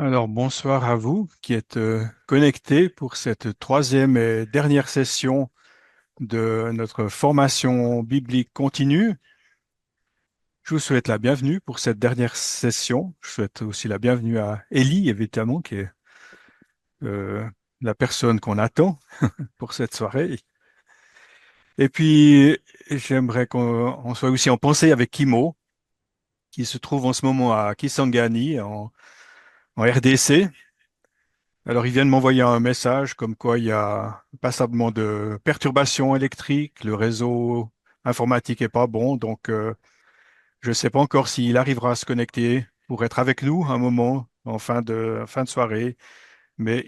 Alors, bonsoir à vous qui êtes connectés pour cette troisième et dernière session de notre formation biblique continue. Je vous souhaite la bienvenue pour cette dernière session. Je souhaite aussi la bienvenue à Élie, évidemment, qui est euh, la personne qu'on attend pour cette soirée. Et puis, j'aimerais qu'on soit aussi en pensée avec Kimo, qui se trouve en ce moment à Kisangani, en RDC. Alors, ils viennent m'envoyer un message comme quoi il y a passablement de perturbations électriques, le réseau informatique est pas bon, donc je ne sais pas encore s'il arrivera à se connecter pour être avec nous un moment en fin de soirée, mais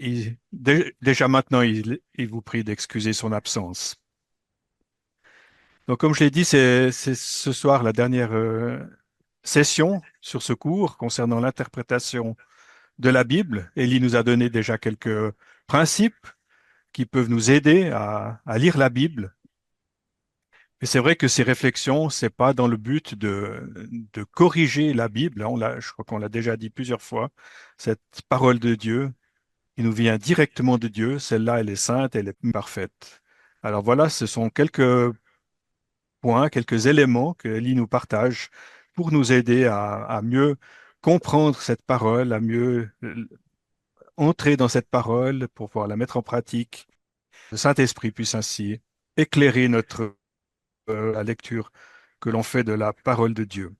déjà maintenant, il vous prie d'excuser son absence. Donc, comme je l'ai dit, c'est ce soir la dernière session sur ce cours concernant l'interprétation de la Bible. Élie nous a donné déjà quelques principes qui peuvent nous aider à lire la Bible. Et c'est vrai que ces réflexions, c'est pas dans le but de corriger la Bible, hein. Je crois qu'on l'a déjà dit plusieurs fois. Cette parole de Dieu qui nous vient directement de Dieu, celle-là, elle est sainte, elle est parfaite. Alors voilà, ce sont quelques points, quelques éléments que Elie nous partage pour nous aider à mieux comprendre cette parole, à mieux entrer dans cette parole pour pouvoir la mettre en pratique. Le Saint-Esprit puisse ainsi éclairer la lecture que l'on fait de la parole de Dieu.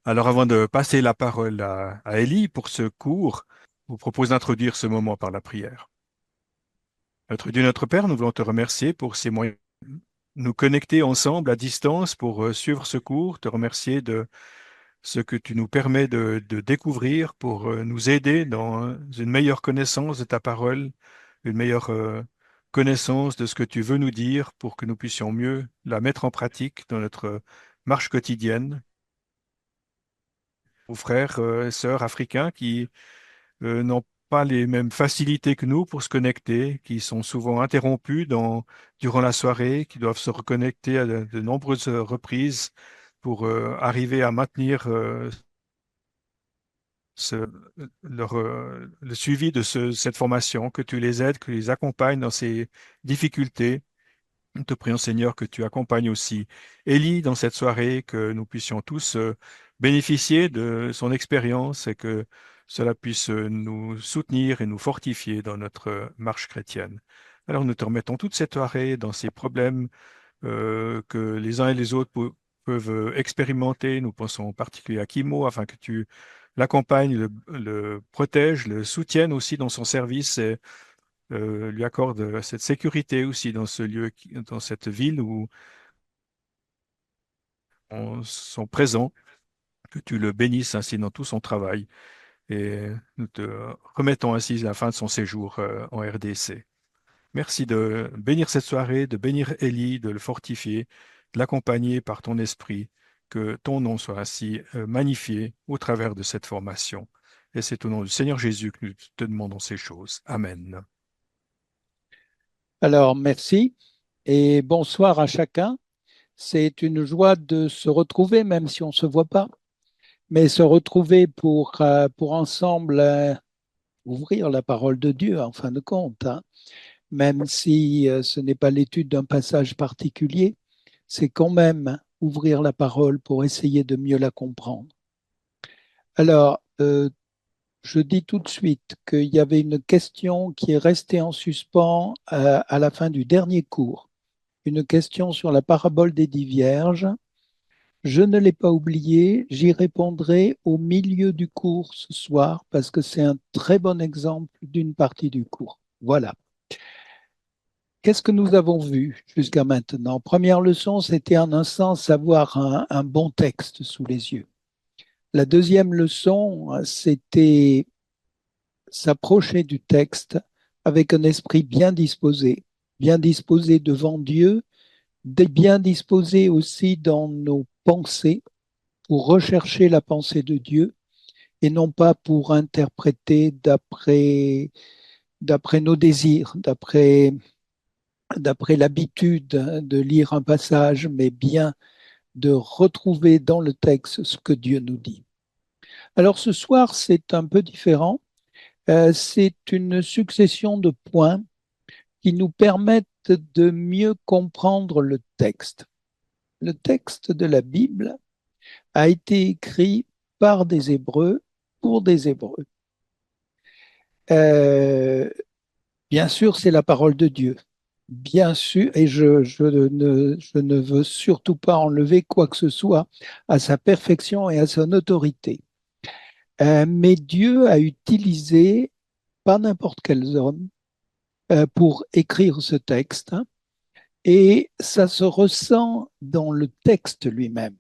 Alors avant de passer la parole à Élie pour ce cours, je vous propose d'introduire ce moment par la prière. Notre Dieu, notre Père, nous voulons te remercier pour ces moyens de nous connecter ensemble à distance pour suivre ce cours, te remercier de ce que tu nous permets de découvrir pour nous aider dans une meilleure connaissance de ta parole, une meilleure connaissance de ce que tu veux nous dire pour que nous puissions mieux la mettre en pratique dans notre marche quotidienne. Aux frères et sœurs africains qui n'ont pas les mêmes facilités que nous pour se connecter, qui sont souvent interrompus durant la soirée, qui doivent se reconnecter à de nombreuses reprises pour arriver à maintenir ce- le suivi de cette formation, que tu les aides, que tu les accompagnes dans ces difficultés. Nous te prions, Seigneur, que tu accompagnes aussi Élie dans cette soirée, que nous puissions tous bénéficier de son expérience et que cela puisse nous soutenir et nous fortifier dans notre marche chrétienne. Alors nous te remettons toute cette soirée dans ces problèmes que les uns et les autres peuvent expérimenter. Nous pensons en particulier à Kimo, afin que tu l'accompagnes, le protèges, le soutiennes aussi dans son service et lui accordes cette sécurité aussi dans ce lieu, dans cette ville où on sont présents, que tu le bénisses ainsi dans tout son travail. Et nous te remettons ainsi la fin de son séjour en RDC. Merci de bénir cette soirée, de bénir Élie, de le fortifier, de l'accompagner par ton esprit, que ton nom soit ainsi magnifié au travers de cette formation. Et c'est au nom du Seigneur Jésus que nous te demandons ces choses. Amen. Alors, merci et bonsoir à chacun. C'est une joie de se retrouver, même si on ne se voit pas, mais se retrouver pour ensemble ouvrir la parole de Dieu, en fin de compte, hein. Même si ce n'est pas l'étude d'un passage particulier, c'est quand même ouvrir la parole pour essayer de mieux la comprendre. Alors, je dis tout de suite qu'il y avait une question qui est restée en suspens à la fin du dernier cours, une question sur la parabole des 10 vierges. Je ne l'ai pas oubliée, j'y répondrai au milieu du cours ce soir parce que c'est un très bon exemple d'une partie du cours. Voilà. Qu'est-ce que nous avons vu jusqu'à maintenant? Première leçon, c'était en un sens avoir un bon texte sous les yeux. La deuxième leçon, c'était s'approcher du texte avec un esprit bien disposé devant Dieu, bien disposé aussi dans nos pensées pour rechercher la pensée de Dieu et non pas pour interpréter d'après nos désirs, d'après l'habitude de lire un passage, mais bien de retrouver dans le texte ce que Dieu nous dit. Alors ce soir, c'est un peu différent. C'est une succession de points qui nous permettent de mieux comprendre le texte. Le texte de la Bible a été écrit par des Hébreux pour des Hébreux. Euh, Bien sûr, c'est la parole de Dieu. Bien sûr, et je ne veux surtout pas enlever quoi que ce soit à sa perfection et à son autorité. Mais Dieu a utilisé pas n'importe quels hommes pour écrire ce texte, hein, et ça se ressent dans le texte lui-même.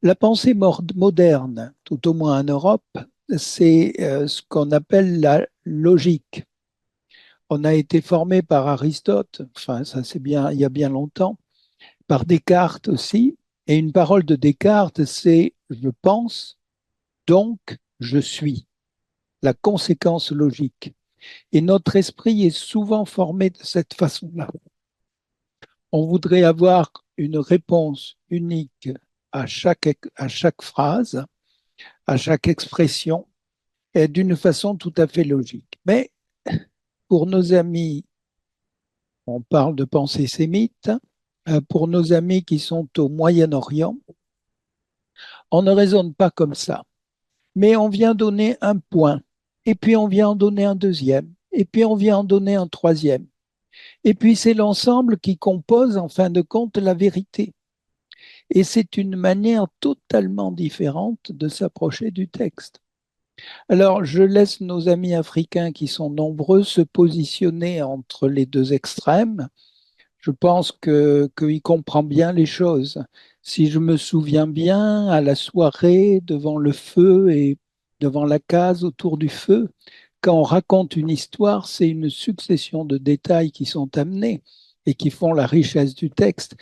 La pensée moderne, tout au moins en Europe, c'est ce qu'on appelle la logique. On a été formé par Aristote, enfin ça c'est bien, il y a bien longtemps, par Descartes aussi. Et une parole de Descartes, c'est je pense, donc je suis, la conséquence logique. Et notre esprit est souvent formé de cette façon-là. On voudrait avoir une réponse unique à chaque phrase, à chaque expression, et d'une façon tout à fait logique. Mais pour nos amis, on parle de pensée sémite, pour nos amis qui sont au Moyen-Orient, on ne raisonne pas comme ça. Mais on vient donner un point, et puis on vient en donner un deuxième, et puis on vient en donner un troisième. Et puis c'est l'ensemble qui compose, en fin de compte, la vérité. Et c'est une manière totalement différente de s'approcher du texte. Alors, je laisse nos amis africains qui sont nombreux se positionner entre les deux extrêmes. Je pense qu'il comprend bien les choses. Si je me souviens bien, à la soirée, devant le feu et devant la case autour du feu, quand on raconte une histoire, c'est une succession de détails qui sont amenés et qui font la richesse du texte.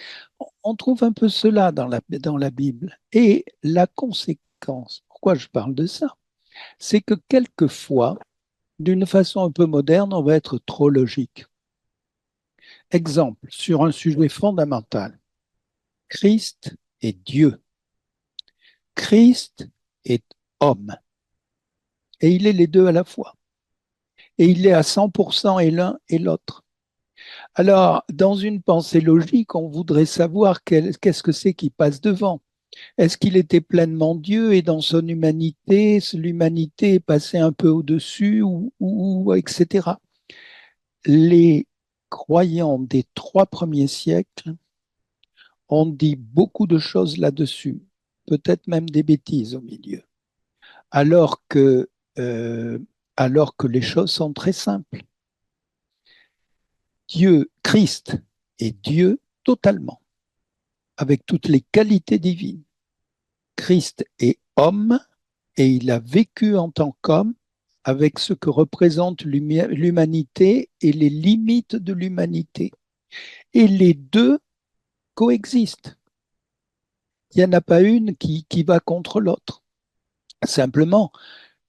On trouve un peu cela dans la Bible. Et la conséquence, pourquoi je parle de ça, c'est que quelquefois, d'une façon un peu moderne, on va être trop logique. Exemple, sur un sujet fondamental, Christ est Dieu. Christ est homme. Et il est les deux à la fois. Et il est à 100% et l'un et l'autre. Alors, dans une pensée logique, on voudrait savoir qu'est-ce que c'est qui passe devant. Est-ce qu'il était pleinement Dieu et dans son humanité, l'humanité est passée un peu au-dessus ou etc. Les croyants des 3 premiers siècles ont dit beaucoup de choses là-dessus, peut-être même des bêtises au milieu, alors que, euh, alors que les choses sont très simples. Dieu, Christ est Dieu totalement, avec toutes les qualités divines. Christ est homme et il a vécu en tant qu'homme avec ce que représente l'humanité et les limites de l'humanité. Et les deux coexistent. Il n'y en a pas une qui va contre l'autre. Simplement,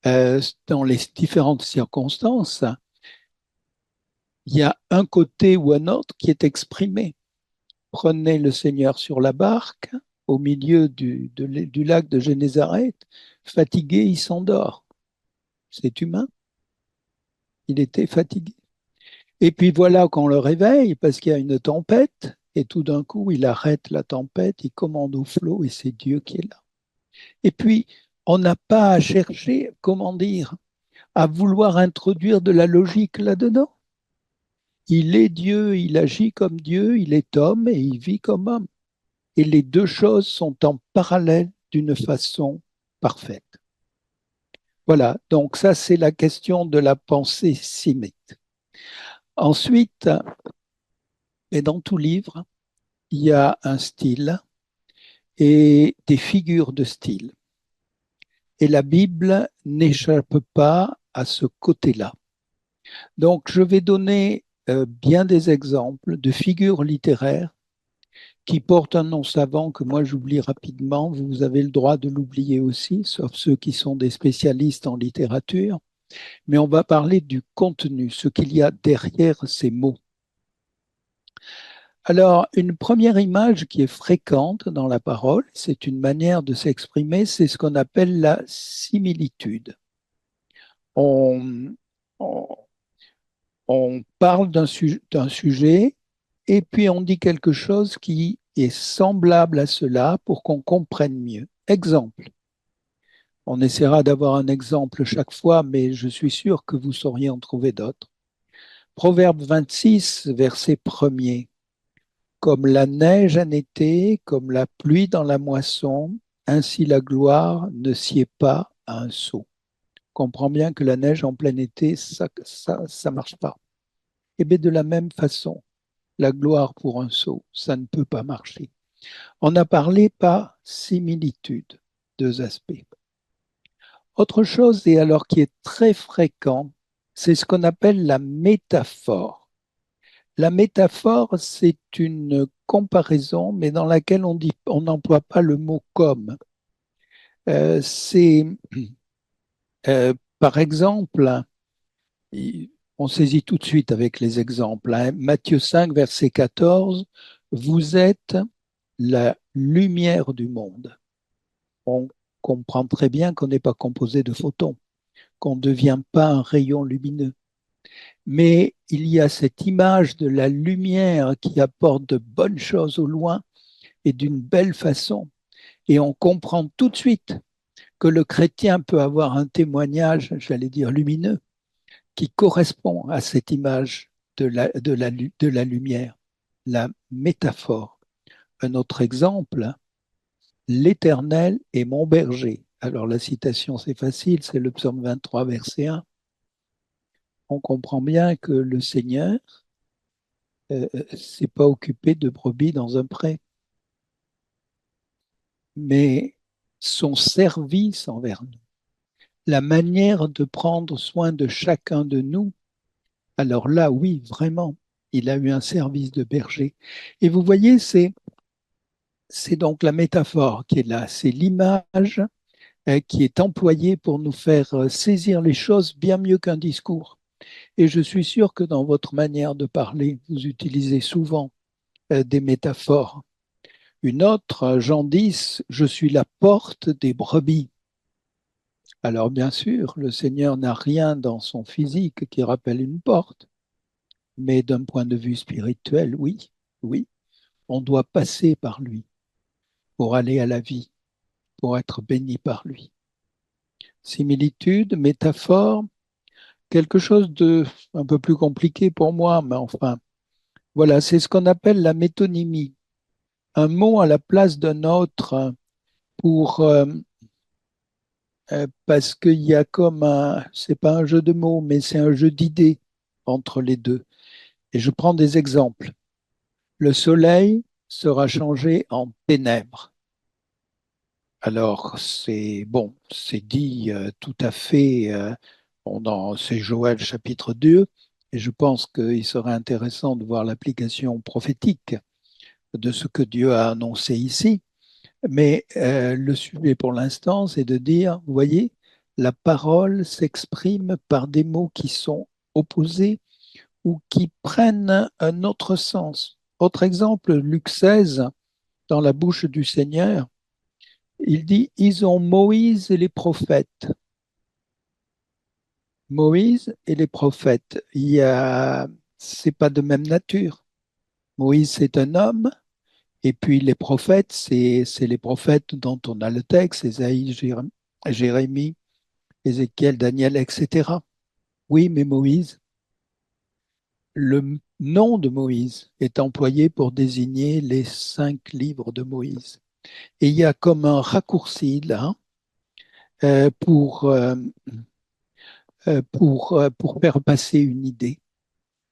dans les différentes circonstances, il y a un côté ou un autre qui est exprimé. Prenez le Seigneur sur la barque au milieu du lac de Génézareth, fatigué, il s'endort. C'est humain, il était fatigué. Et puis voilà qu'on le réveille parce qu'il y a une tempête, et tout d'un coup, il arrête la tempête, il commande au flot, et c'est Dieu qui est là. Et puis, on n'a pas à chercher, comment dire, à vouloir introduire de la logique là-dedans. Il est Dieu, il agit comme Dieu, il est homme et il vit comme homme. Et les deux choses sont en parallèle d'une façon parfaite. Voilà, donc ça c'est la question de la pensée sémite. Ensuite, et dans tout livre, il y a un style et des figures de style. Et la Bible n'échappe pas à ce côté-là. Donc je vais donner bien des exemples de figures littéraires qui portent un nom savant que moi j'oublie rapidement. Vous avez le droit de l'oublier aussi, sauf ceux qui sont des spécialistes en littérature. Mais on va parler du contenu, ce qu'il y a derrière ces mots. Alors, une première image qui est fréquente dans la parole, c'est une manière de s'exprimer, c'est ce qu'on appelle la similitude. On, on, on parle d'un sujet et puis on dit quelque chose qui est semblable à cela pour qu'on comprenne mieux. Exemple. On essaiera d'avoir un exemple chaque fois, mais je suis sûr que vous sauriez en trouver d'autres. Proverbe 26, verset 1er. Comme la neige en été, comme la pluie dans la moisson, ainsi la gloire ne sied pas à un sot. On comprend bien que la neige en plein été, ça marche pas. Et bien de la même façon, la gloire pour un sot, ça ne peut pas marcher. On a parlé par similitude, deux aspects. Autre chose, et alors qui est très fréquent, c'est ce qu'on appelle la métaphore. La métaphore, c'est une comparaison, mais dans laquelle on n'emploie pas le mot comme. C'est, par exemple, on saisit tout de suite avec les exemples. Hein. Matthieu 5, verset 14, vous êtes la lumière du monde. On comprend très bien qu'on n'est pas composé de photons, qu'on ne devient pas un rayon lumineux. Mais il y a cette image de la lumière qui apporte de bonnes choses au loin et d'une belle façon. Et on comprend tout de suite que le chrétien peut avoir un témoignage, j'allais dire lumineux, qui correspond à cette image de la lumière, la métaphore. Un autre exemple, l'Éternel est mon berger. Alors la citation, c'est facile, c'est le psaume 23, verset 1. On comprend bien que le Seigneur s'est pas occupé de brebis dans un pré, mais son service envers nous, la manière de prendre soin de chacun de nous, alors là, oui, vraiment, il a eu un service de berger. Et vous voyez, c'est donc la métaphore qui est là, c'est l'image qui est employée pour nous faire saisir les choses bien mieux qu'un discours. Et je suis sûr que dans votre manière de parler, vous utilisez souvent des métaphores. Une autre, Jean 10, je suis la porte des brebis. Alors bien sûr, le Seigneur n'a rien dans son physique qui rappelle une porte, mais d'un point de vue spirituel, oui, oui, on doit passer par lui pour aller à la vie, pour être béni par lui. Similitude, métaphore, quelque chose de un peu plus compliqué pour moi, mais enfin, voilà, c'est ce qu'on appelle la métonymie. Un mot à la place d'un autre pour parce qu'il y a comme un, c'est pas un jeu de mots, mais c'est un jeu d'idées entre les deux. Et je prends des exemples. Le soleil sera changé en ténèbres. Alors, c'est bon, c'est dit tout à fait, c'est Joël chapitre 2, et je pense qu'il serait intéressant de voir l'application prophétique de ce que Dieu a annoncé ici. Mais le sujet pour l'instant, c'est de dire, vous voyez, la parole s'exprime par des mots qui sont opposés ou qui prennent un autre sens. Autre exemple, Luc 16, dans la bouche du Seigneur, il dit, ils ont Moïse et les prophètes. Moïse et les prophètes, c'est pas de même nature. Moïse, c'est un homme, et puis les prophètes, c'est les prophètes dont on a le texte, Ésaïe, Jérémie, Ézéchiel, Daniel, etc. Oui, mais Moïse, le nom de Moïse est employé pour désigner les 5 livres de Moïse. Et il y a comme un raccourci là euh, pour, euh, pour faire passer une idée.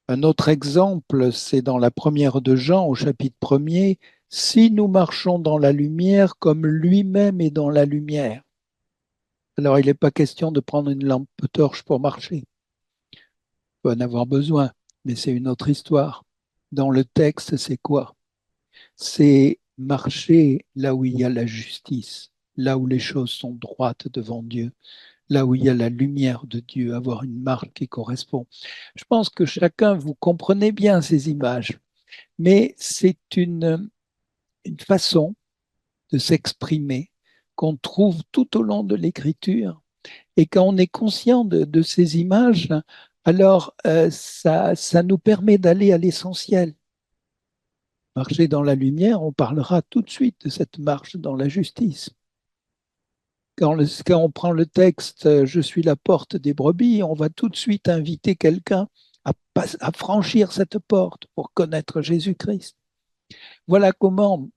Un autre exemple, c'est dans la première de Jean, au chapitre 1er, si nous marchons dans la lumière comme lui-même est dans la lumière. Alors, il n'est pas question de prendre une lampe torche pour marcher. Il faut en avoir besoin, mais c'est une autre histoire. Dans le texte, c'est quoi? C'est marcher là où il y a la justice, là où les choses sont droites devant Dieu, là où il y a la lumière de Dieu, avoir une marque qui correspond. Je pense que chacun, vous comprenez bien ces images. Mais c'est une façon de s'exprimer qu'on trouve tout au long de l'écriture. Et quand on est conscient de ces images, alors ça nous permet d'aller à l'essentiel. Marcher dans la lumière, on parlera tout de suite de cette marche dans la justice. Quand on prend le texte Je suis la porte des brebis, on va tout de suite inviter quelqu'un à franchir cette porte pour connaître Jésus-Christ. Voilà comment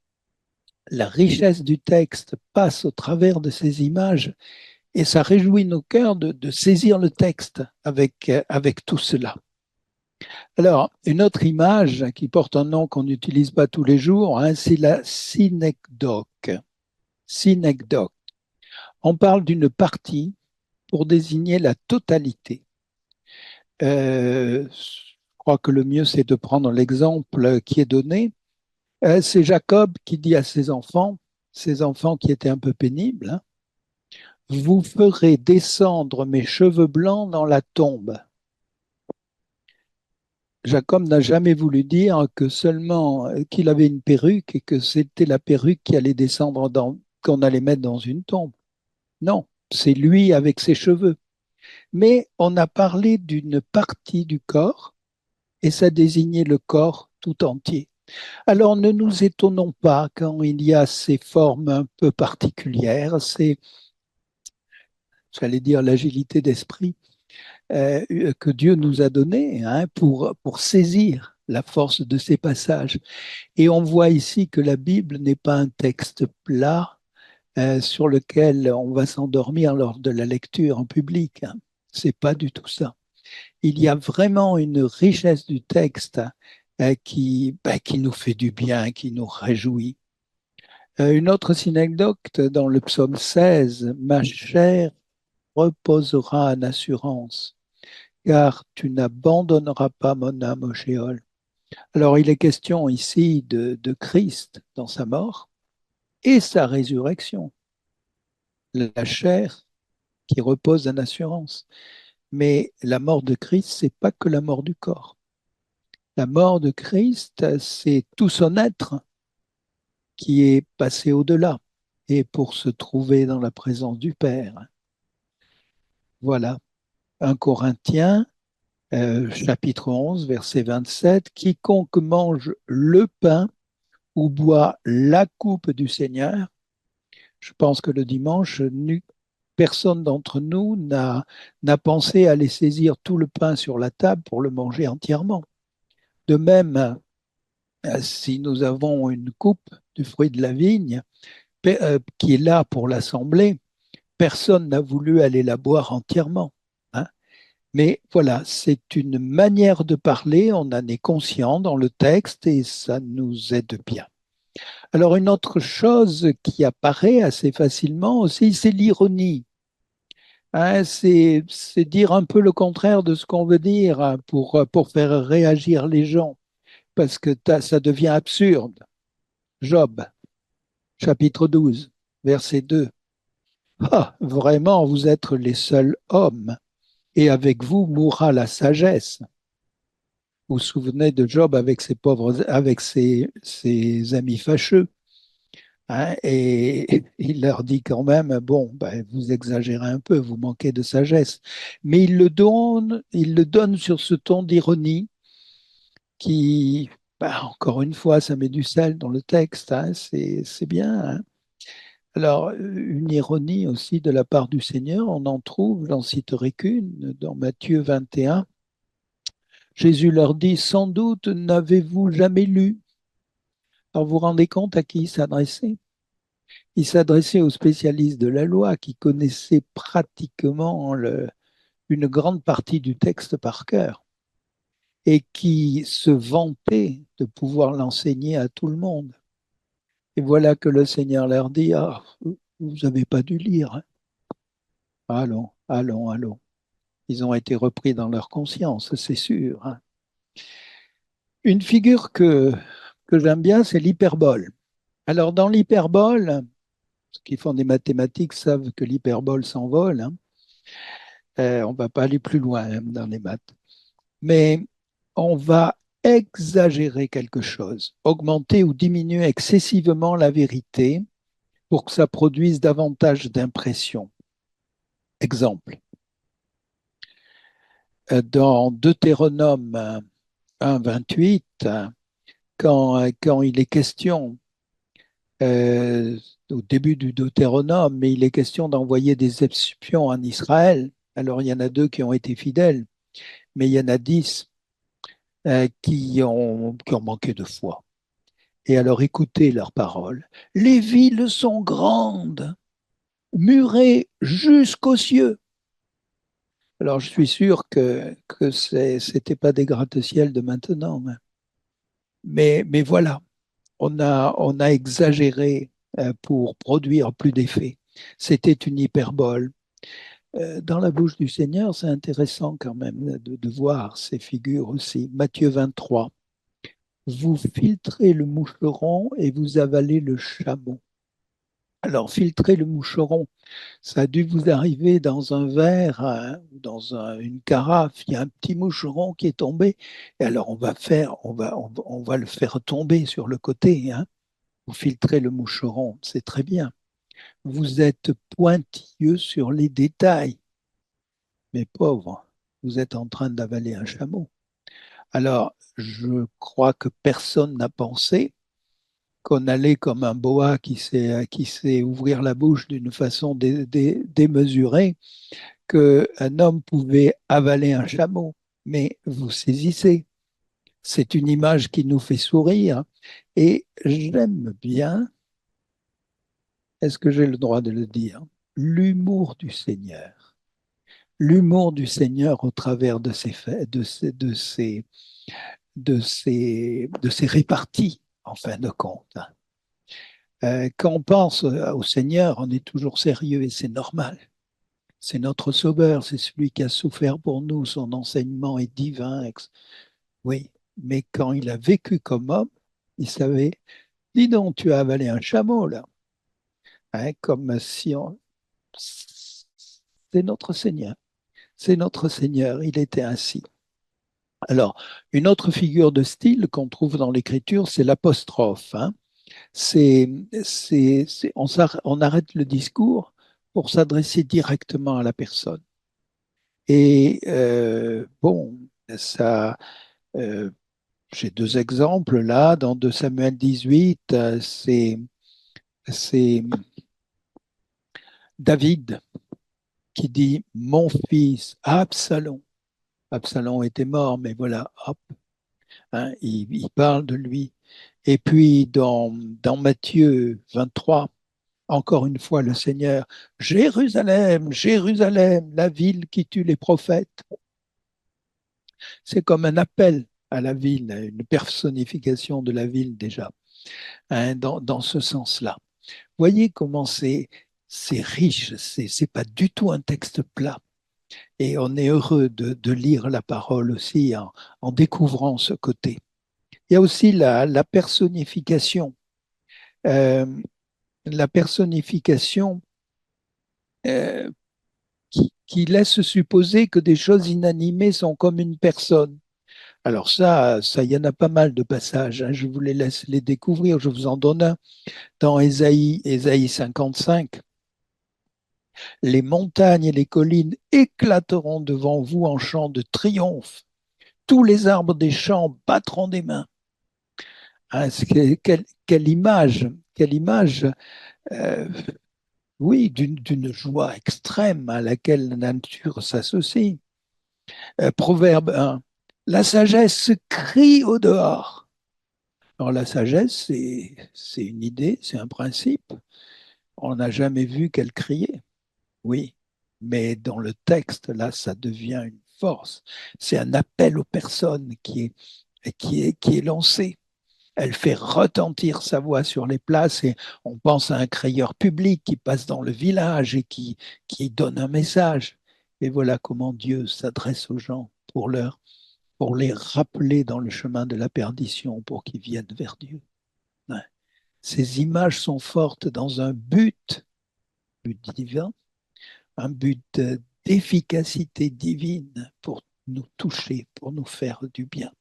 la richesse du texte passe au travers de ces images et ça réjouit nos cœurs de saisir le texte avec tout cela. Alors, une autre image qui porte un nom qu'on n'utilise pas tous les jours, hein, c'est la synecdoque. Synecdoque. On parle d'une partie pour désigner la totalité. Je crois que le mieux, c'est de prendre l'exemple qui est donné. C'est Jacob qui dit à ses enfants qui étaient un peu pénibles, hein, vous ferez descendre mes cheveux blancs dans la tombe. Jacob n'a jamais voulu dire que seulement qu'il avait une perruque et que c'était la perruque qui allait descendre qu'on allait mettre dans une tombe. Non, c'est lui avec ses cheveux. Mais on a parlé d'une partie du corps et ça désignait le corps tout entier. Alors ne nous étonnons pas quand il y a ces formes un peu particulières, j'allais dire, l'agilité d'esprit que Dieu nous a donnée hein, pour saisir la force de ces passages. Et on voit ici que la Bible n'est pas un texte plat sur lequel on va s'endormir lors de la lecture en public. Hein. C'est pas du tout ça. Il y a vraiment une richesse du texte qui nous fait du bien, qui nous réjouit. Une autre synecdoque dans le psaume 16, ma chair reposera en assurance, car tu n'abandonneras pas mon âme au Sheol. Alors il est question ici de Christ dans sa mort et sa résurrection, la chair qui repose en assurance. Mais la mort de Christ, c'est pas que la mort du corps. La mort de Christ, c'est tout son être qui est passé au-delà et pour se trouver dans la présence du Père. Voilà. 1 Corinthiens, chapitre 11, verset 27, quiconque mange le pain ou boit la coupe du Seigneur, je pense que le dimanche, personne d'entre nous n'a pensé à aller saisir tout le pain sur la table pour le manger entièrement. De même, si nous avons une coupe du fruit de la vigne qui est là pour l'assembler, personne n'a voulu aller la boire entièrement. Hein. Mais voilà, c'est une manière de parler, on en est conscient dans le texte et ça nous aide bien. Alors une autre chose qui apparaît assez facilement aussi, c'est l'ironie. Hein, c'est dire un peu le contraire de ce qu'on veut dire hein, pour faire réagir les gens, parce que ça devient absurde. Job, chapitre 12, verset 2. Ah, vraiment, vous êtes les seuls hommes, et avec vous mourra la sagesse. Vous vous souvenez de Job avec ses amis fâcheux, hein, et il leur dit quand même, bon, ben, vous exagérez un peu, vous manquez de sagesse. Mais il le donne sur ce ton d'ironie qui, ben, encore une fois, ça met du sel dans le texte, hein, c'est bien. Hein. Alors, une ironie aussi de la part du Seigneur, on en trouve, j'en citerai qu'une, dans Matthieu 21. Jésus leur dit, sans doute n'avez-vous jamais lu. Alors, vous vous rendez compte à qui il s'adressait? Il s'adressait aux spécialistes de la loi qui connaissaient pratiquement une grande partie du texte par cœur et qui se vantaient de pouvoir l'enseigner à tout le monde. Et voilà que le Seigneur leur dit, ah, vous n'avez pas dû lire. Hein. Allons, allons, allons. Ils ont été repris dans leur conscience, c'est sûr. Hein. Une figure que j'aime bien, c'est l'hyperbole. Alors, dans l'hyperbole, ceux qui font des mathématiques savent que l'hyperbole s'envole. Hein. On ne va pas aller plus loin hein, dans les maths. Mais on va exagérer quelque chose, augmenter ou diminuer excessivement la vérité pour que ça produise davantage d'impression. Exemple, dans Deutéronome 1, 28, quand il est question, euh, au début du Deutéronome, mais il est question d'envoyer des espions en Israël. Alors il y en a deux qui ont été fidèles, mais il y en a 10 qui ont manqué de foi. Et alors écoutez leurs paroles. Les villes sont grandes, murées jusqu'aux cieux. Alors je suis sûr que c'était pas des gratte-ciel de maintenant, mais voilà, on a exagéré pour produire plus d'effets. C'était une hyperbole. Dans la bouche du Seigneur, c'est intéressant quand même de voir ces figures aussi. Matthieu 23, vous filtrez le moucheron et vous avalez le chameau. Alors, filtrer le moucheron, ça a dû vous arriver dans un verre, hein, dans une carafe, il y a un petit moucheron qui est tombé, et alors on va le faire tomber sur le côté, hein. Vous filtrez le moucheron, c'est très bien. Vous êtes pointilleux sur les détails, mais pauvre, vous êtes en train d'avaler un chameau. Alors, je crois que personne n'a pensé qu'on allait comme un boa qui sait ouvrir la bouche d'une façon démesurée, qu'un homme pouvait avaler un chameau. Mais vous saisissez, c'est une image qui nous fait sourire. Et j'aime bien, est-ce que j'ai le droit de le dire, l'humour du Seigneur. L'humour du Seigneur au travers de ces faits, de ces réparties, en fin de compte. Quand on pense au Seigneur, on est toujours sérieux et c'est normal. C'est notre Sauveur, c'est celui qui a souffert pour nous, son enseignement est divin. Oui, mais quand il a vécu comme homme, il savait, dis donc, tu as avalé un chameau là. Hein, comme si on... C'est notre Seigneur. C'est notre Seigneur, il était ainsi. Alors, une autre figure de style qu'on trouve dans l'Écriture, c'est l'apostrophe. Hein. On arrête le discours pour s'adresser directement à la personne. Et bon, ça, euh, j'ai deux exemples là. Dans 2 Samuel 18, c'est David qui dit mon fils Absalom. Absalom était mort, mais voilà, hop, hein, il parle de lui. Et puis dans Matthieu 23, encore une fois, le Seigneur, Jérusalem, Jérusalem, la ville qui tue les prophètes. C'est comme un appel à la ville, une personnification de la ville déjà, hein, dans ce sens-là. Voyez comment c'est riche, c'est pas du tout un texte plat. Et on est heureux de lire la parole aussi en découvrant ce côté. Il y a aussi la personnification. Euh, la personnification euh, qui laisse supposer que des choses inanimées sont comme une personne. Alors ça, il y en a pas mal de passages, hein. Je vous les laisse les découvrir. Je vous en donne un. Dans Ésaïe 55, les montagnes et les collines éclateront devant vous en chants de triomphe. Tous les arbres des champs battront des mains. Hein, quelle image, euh, oui, d'une joie extrême à laquelle la nature s'associe. Proverbe 1, la sagesse crie au dehors. Alors la sagesse, c'est une idée, c'est un principe. On n'a jamais vu qu'elle criait. Oui, mais dans le texte, là, ça devient une force. C'est un appel aux personnes qui est lancé. Elle fait retentir sa voix sur les places et on pense à un crieur public qui passe dans le village et qui donne un message. Et voilà comment Dieu s'adresse aux gens pour les rappeler dans le chemin de la perdition, pour qu'ils viennent vers Dieu. Ouais. Ces images sont fortes dans un but divin, un but d'efficacité divine pour nous toucher, pour nous faire du bien.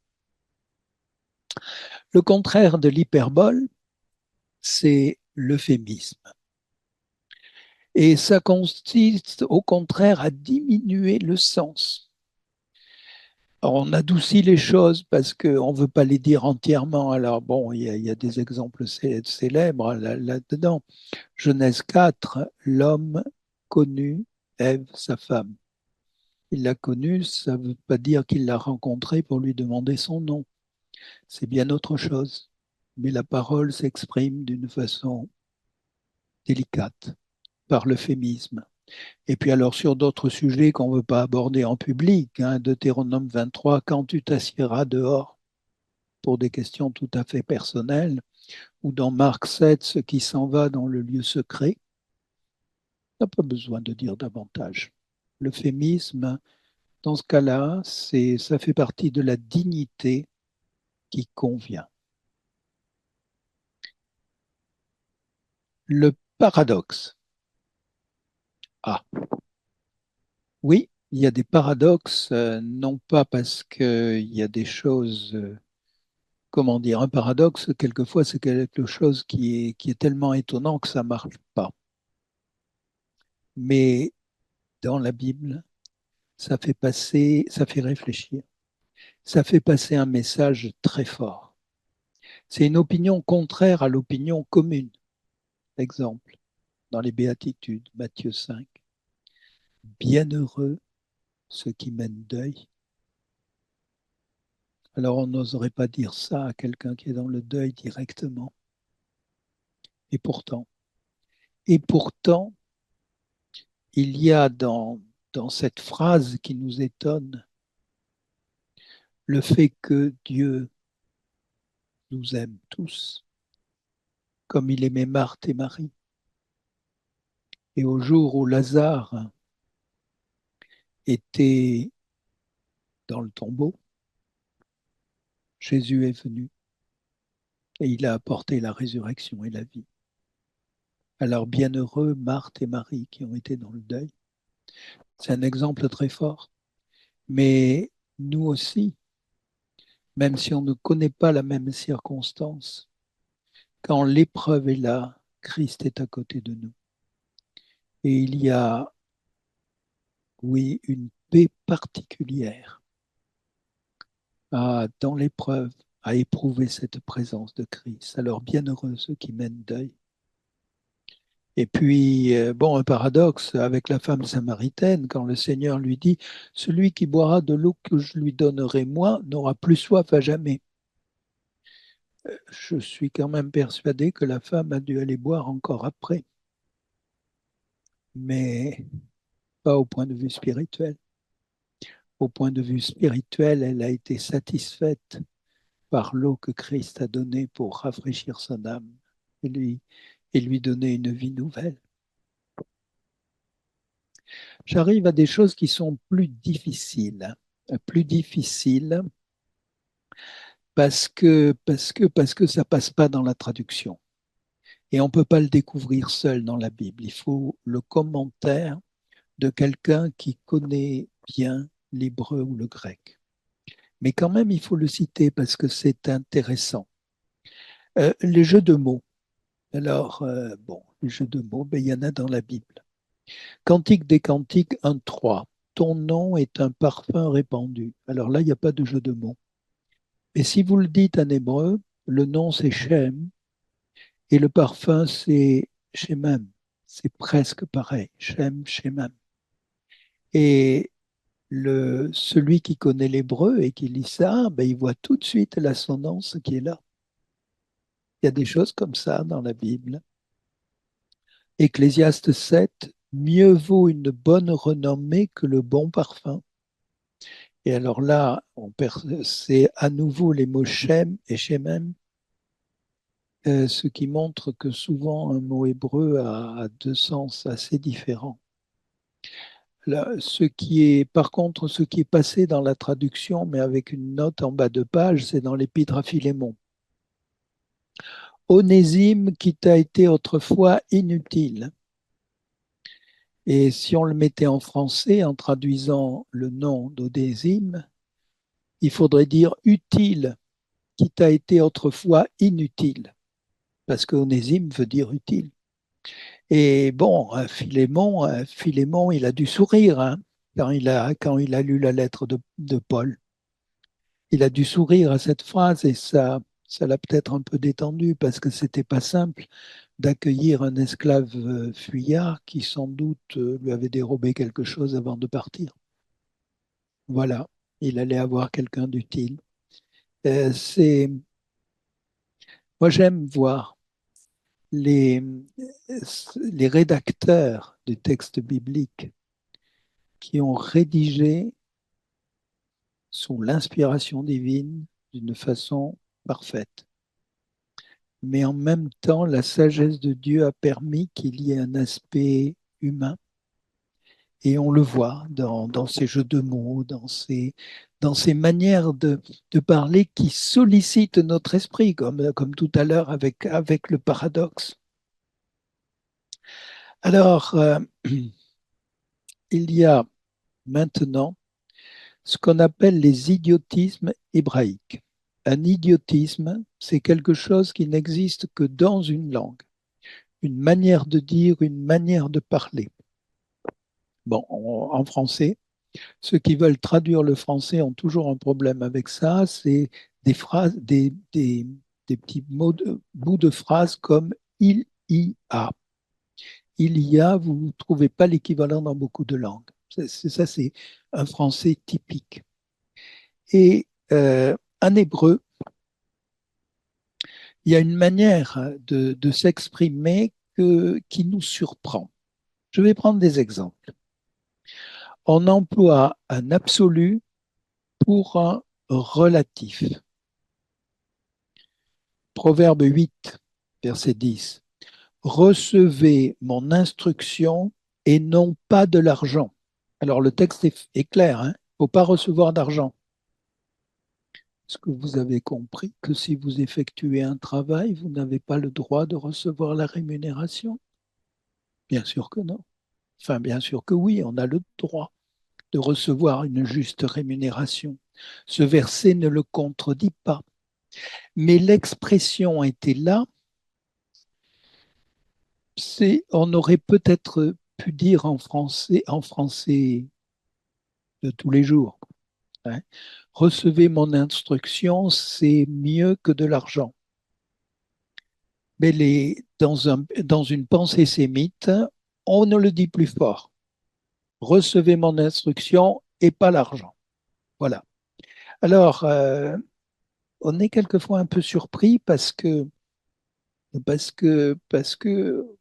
Le contraire de l'hyperbole, c'est l'euphémisme. Et ça consiste au contraire à diminuer le sens. Alors, on adoucit les choses parce qu'on ne veut pas les dire entièrement. Alors bon, il y a des exemples célèbres là-dedans. Genèse 4, l'homme connut Ève, sa femme. Il l'a connue, ça ne veut pas dire qu'il l'a rencontrée pour lui demander son nom. C'est bien autre chose. Mais la parole s'exprime d'une façon délicate, par l'euphémisme. Et puis alors sur d'autres sujets qu'on ne veut pas aborder en public, hein, Deutéronome 23, quand tu t'assieras dehors, pour des questions tout à fait personnelles, ou dans Marc 7, ce qui s'en va dans le lieu secret, on n'a pas besoin de dire davantage. L'euphémisme, dans ce cas-là, ça fait partie de la dignité qui convient. Le paradoxe. Ah, oui, il y a des paradoxes, non pas parce qu'il y a des choses, comment dire, un paradoxe, quelquefois, c'est quelque chose qui est tellement étonnant que ça ne marche pas. Mais dans la Bible, ça fait réfléchir, ça fait passer un message très fort. C'est une opinion contraire à l'opinion commune. Exemple, dans les Béatitudes, Matthieu 5. Bienheureux ceux qui mènent deuil. Alors on n'oserait pas dire ça à quelqu'un qui est dans le deuil directement. Et pourtant, et pourtant, il y a dans cette phrase qui nous étonne le fait que Dieu nous aime tous, comme il aimait Marthe et Marie. Et au jour où Lazare était dans le tombeau, Jésus est venu et il a apporté la résurrection et la vie. Alors bienheureux Marthe et Marie qui ont été dans le deuil. C'est un exemple très fort. Mais nous aussi, même si on ne connaît pas la même circonstance, quand l'épreuve est là, Christ est à côté de nous. Et il y a, oui, une paix particulière dans l'épreuve à éprouver cette présence de Christ. Alors bienheureux ceux qui mènent deuil. Et puis, bon, un paradoxe avec la femme samaritaine, quand le Seigneur lui dit, celui qui boira de l'eau que je lui donnerai moi n'aura plus soif à jamais. Je suis quand même persuadé que la femme a dû aller boire encore après, mais pas au point de vue spirituel. Au point de vue spirituel, elle a été satisfaite par l'eau que Christ a donnée pour rafraîchir son âme et lui donner une vie nouvelle. J'arrive à des choses qui sont plus difficiles parce que ça passe pas dans la traduction. Et on ne peut pas le découvrir seul dans la Bible. Il faut le commentaire de quelqu'un qui connaît bien l'hébreu ou le grec. Mais quand même, il faut le citer parce que c'est intéressant. Les jeux de mots. Alors, bon, les jeux de mots, ben, il y en a dans la Bible. Cantique des Cantiques 1.3. Ton nom est un parfum répandu. Alors là, il n'y a pas de jeu de mots. Et si vous le dites en hébreu, le nom c'est Shem et le parfum c'est Shemam. C'est presque pareil. Shem, Shemam. Et celui qui connaît l'hébreu et qui lit ça, ben, il voit tout de suite l'assonance qui est là. Il y a des choses comme ça dans la Bible. Ecclésiaste 7, mieux vaut une bonne renommée que le bon parfum. Et alors là, c'est à nouveau les mots Shem et Shemem, ce qui montre que souvent un mot hébreu a deux sens assez différents. Là, par contre, ce qui est passé dans la traduction, mais avec une note en bas de page, c'est dans l'Épître à Philémon. Onésime qui t'a été autrefois inutile. Et si on le mettait en français, en traduisant le nom d'Onésime, il faudrait dire utile qui t'a été autrefois inutile, parce qu'onésime veut dire utile. Et bon, Philémon, il a dû sourire hein, quand il a lu la lettre de Paul. Il a dû sourire à cette phrase et ça l'a peut-être un peu détendu parce que c'était pas simple d'accueillir un esclave fuyard qui sans doute lui avait dérobé quelque chose avant de partir. Voilà, il allait avoir quelqu'un d'utile. C'est, moi j'aime voir les, les rédacteurs du texte biblique qui ont rédigé sous l'inspiration divine d'une façon parfaite. Mais en même temps, la sagesse de Dieu a permis qu'il y ait un aspect humain. Et on le voit dans ces jeux de mots, dans ces manières de parler qui sollicitent notre esprit, comme tout à l'heure avec le paradoxe. Alors, il y a maintenant ce qu'on appelle les idiotismes hébraïques. Un idiotisme, c'est quelque chose qui n'existe que dans une langue, une manière de dire, une manière de parler. Bon, en français, ceux qui veulent traduire le français ont toujours un problème avec ça, c'est des phrases, des petits bouts de phrases comme il y a. Il y a, vous ne trouvez pas l'équivalent dans beaucoup de langues. Ça, c'est un français typique. Et en hébreu, il y a une manière de s'exprimer qui nous surprend. Je vais prendre des exemples. On emploie un absolu pour un relatif. Proverbe 8, verset 10. Recevez mon instruction et non pas de l'argent. Alors le texte est clair, hein? Il ne faut pas recevoir d'argent. Est-ce que vous avez compris que si vous effectuez un travail, vous n'avez pas le droit de recevoir la rémunération? Bien sûr que non. Enfin, bien sûr que oui, on a le droit de recevoir une juste rémunération. Ce verset ne le contredit pas. Mais l'expression était là, on aurait peut-être pu dire en français de tous les jours, hein. Recevez mon instruction, c'est mieux que de l'argent. Mais dans une pensée sémite, on ne le dit plus fort. Recevez mon instruction et pas l'argent. Voilà. Alors, on est quelquefois un peu surpris parce que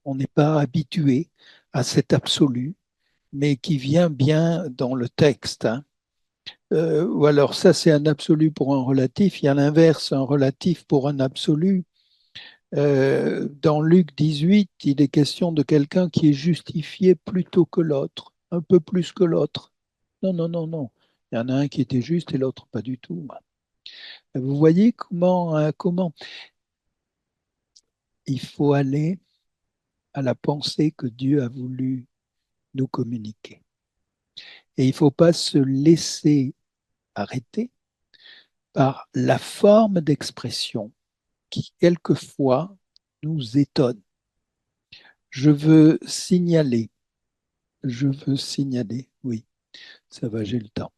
on n'est pas habitué à cet absolu, mais qui vient bien dans le texte, hein. Ou alors ça, c'est un absolu pour un relatif. Il y a l'inverse, un relatif pour un absolu. Dans Luc 18, il est question de quelqu'un qui est justifié plutôt que l'autre, un peu plus que l'autre. Non, non, non, non. Il y en a un qui était juste et l'autre pas du tout. Vous voyez comment il faut aller à la pensée que Dieu a voulu nous communiquer. Et il ne faut pas se laisser arrêter par la forme d'expression qui, quelquefois, nous étonne. Je veux signaler, oui, ça va, j'ai le temps.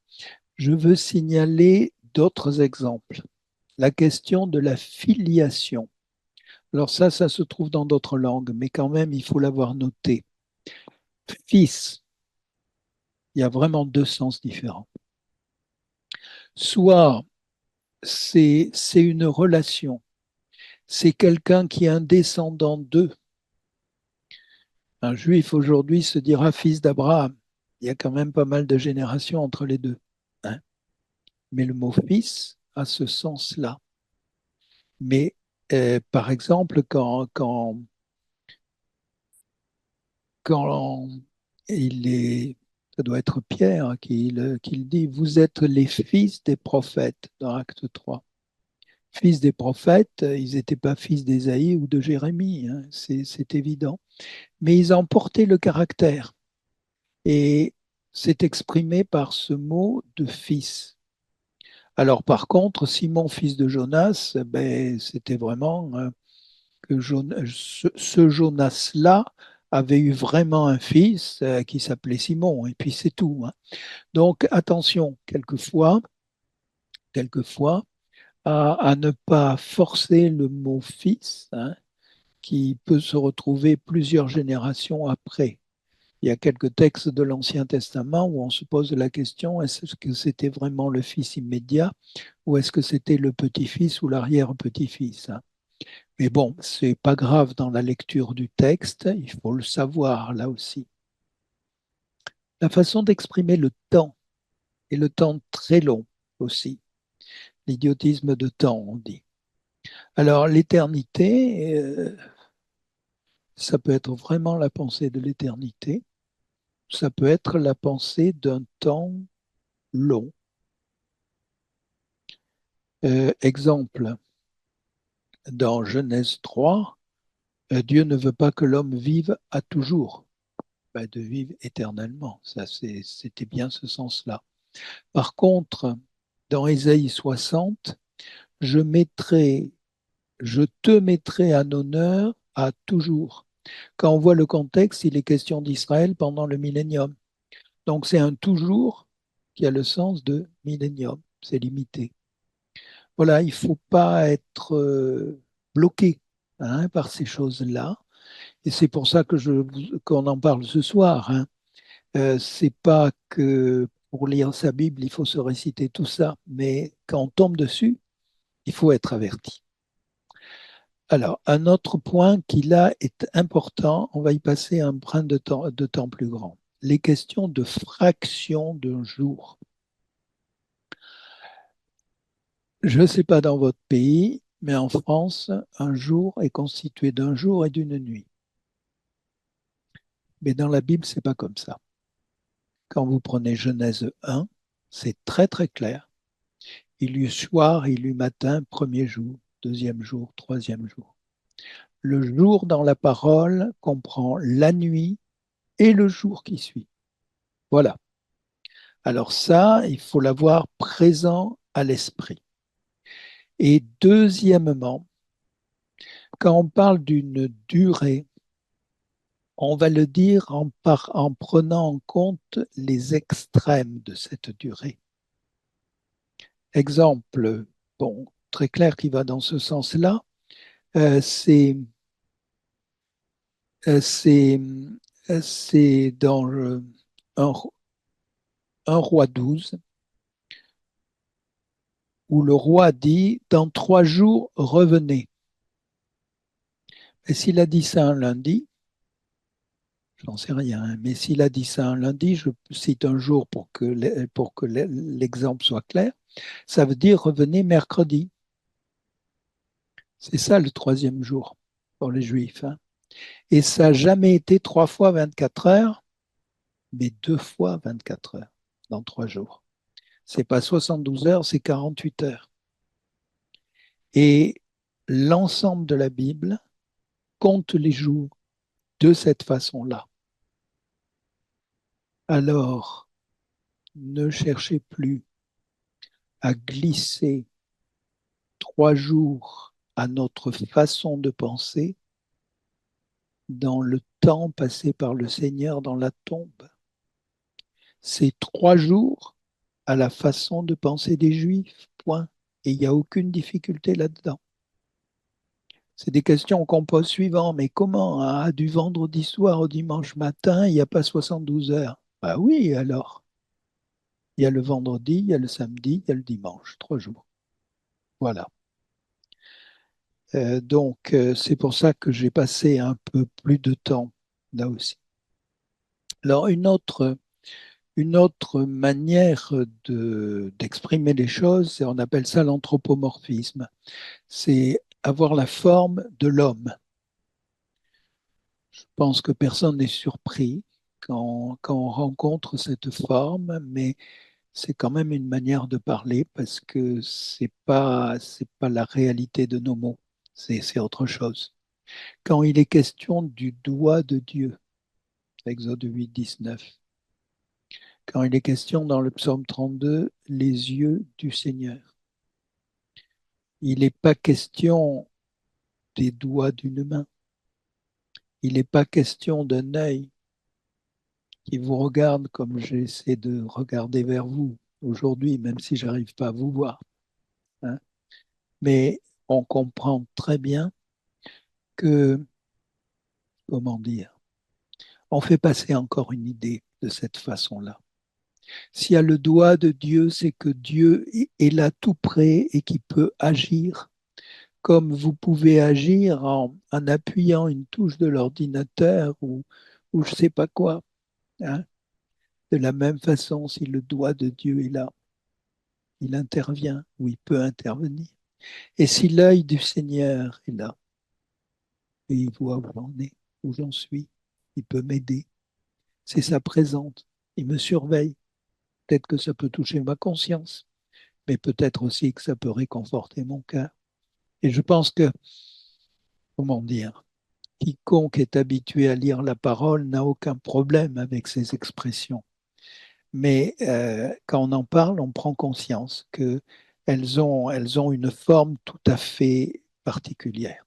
Je veux signaler d'autres exemples. La question de la filiation. Alors ça se trouve dans d'autres langues, mais quand même, il faut l'avoir noté. Fils, il y a vraiment deux sens différents. Soit c'est une relation, c'est quelqu'un qui est un descendant d'eux. Un juif aujourd'hui se dira fils d'Abraham. Il y a quand même pas mal de générations entre les deux, hein. Mais le mot fils a ce sens-là. Mais par exemple, quand il est, ça doit être Pierre qui le dit, vous êtes les fils des prophètes dans Acte 3. Fils des prophètes, ils n'étaient pas fils d'Ésaïe ou de Jérémie, hein, c'est évident. Mais ils en portaient le caractère. Et c'est exprimé par ce mot de fils. Alors par contre, Simon, fils de Jonas, ben, c'était vraiment que ce Jonas-là avait eu vraiment un fils qui s'appelait Simon, et puis c'est tout, hein. Donc attention, quelquefois à ne pas forcer le mot fils, hein, qui peut se retrouver plusieurs générations après. Il y a quelques textes de l'Ancien Testament où on se pose la question, est-ce que c'était vraiment le fils immédiat ou est-ce que c'était le petit-fils ou l'arrière-petit-fils, hein. Mais bon, c'est pas grave dans la lecture du texte, il faut le savoir là aussi. La façon d'exprimer le temps, et le temps très long aussi, l'idiotisme de temps, on dit. Alors, l'éternité, ça peut être vraiment la pensée de l'éternité, ça peut être la pensée d'un temps long. Exemple, dans Genèse 3, Dieu ne veut pas que l'homme vive à toujours, ben, de vivre éternellement. Ça, c'était bien ce sens-là. Par contre, dans Ésaïe 60, je mettrai, je te mettrai en honneur à toujours. Quand on voit le contexte, il est question d'Israël pendant le millénium. Donc c'est un toujours qui a le sens de millénium. C'est limité. Voilà, il ne faut pas être bloqué, hein, par ces choses-là. Et c'est pour ça qu'on en parle ce soir, hein. C'est pas que pour lire sa Bible, il faut se réciter tout ça, mais quand on tombe dessus, il faut être averti. Alors, un autre point qui là est important, on va y passer un brin de temps plus grand. Les questions de fraction d'un jour. Je ne sais pas dans votre pays, mais en France, un jour est constitué d'un jour et d'une nuit. Mais dans la Bible, c'est pas comme ça. Quand vous prenez Genèse 1, c'est très très clair. Il y eut soir, il y eut matin, premier jour, deuxième jour, troisième jour. Le jour dans la parole comprend la nuit et le jour qui suit. Voilà. Alors ça, il faut l'avoir présent à l'esprit. Et deuxièmement, quand on parle d'une durée, on va le dire en prenant en compte les extrêmes de cette durée. Exemple, bon, très clair qui va dans ce sens-là, c'est c'est c'est dans un, un roi 12 où le roi dit dans 3 jours revenez. Et s'il a dit ça un lundi, j'en sais rien, hein, mais s'il a dit ça un lundi, je cite un jour pour que l'exemple soit clair, ça veut dire revenez mercredi. C'est ça le troisième jour pour les Juifs, hein. Et ça n'a jamais été 3 fois 24 heures, mais 2 fois 24 heures dans 3 jours. C'est pas 72 heures, c'est 48 heures. Et l'ensemble de la Bible compte les jours de cette façon-là. Alors, ne cherchez plus à glisser 3 jours à notre façon de penser dans le temps passé par le Seigneur dans la tombe. C'est 3 jours à la façon de penser des Juifs, point. Et il n'y a aucune difficulté là-dedans. C'est des questions qu'on pose suivant, mais comment, hein, du vendredi soir au dimanche matin, il n'y a pas 72 heures? Bah oui, alors. Il y a le vendredi, il y a le samedi, il y a le dimanche, 3 jours. Voilà. Donc, c'est pour ça que j'ai passé un peu plus de temps là aussi. Alors, une autre manière d'exprimer les choses, on appelle ça l'anthropomorphisme. C'est avoir la forme de l'homme. Je pense que personne n'est surpris quand on rencontre cette forme, mais c'est quand même une manière de parler parce que c'est pas la réalité de nos mots, c'est autre chose. Quand il est question du doigt de Dieu, Exode 8, 19, quand il est question dans le psaume 32, les yeux du Seigneur. Il n'est pas question des doigts d'une main. Il n'est pas question d'un œil qui vous regarde comme j'essaie de regarder vers vous aujourd'hui, même si je n'arrive pas à vous voir. Hein. Mais on comprend très bien que, comment dire, on fait passer encore une idée de cette façon-là. S'il y a le doigt de Dieu, c'est que Dieu est là tout près et qui peut agir comme vous pouvez agir en appuyant une touche de l'ordinateur ou je ne sais pas quoi. Hein. De la même façon, si le doigt de Dieu est là, il intervient ou il peut intervenir. Et si l'œil du Seigneur est là, et il voit où j'en ai, où j'en suis, il peut m'aider. C'est sa présence. Il me surveille. Peut-être que ça peut toucher ma conscience, mais peut-être aussi que ça peut réconforter mon cœur. Et je pense que, comment dire, quiconque est habitué à lire la parole n'a aucun problème avec ces expressions. Mais quand on en parle, on prend conscience qu'elles ont une forme tout à fait particulière.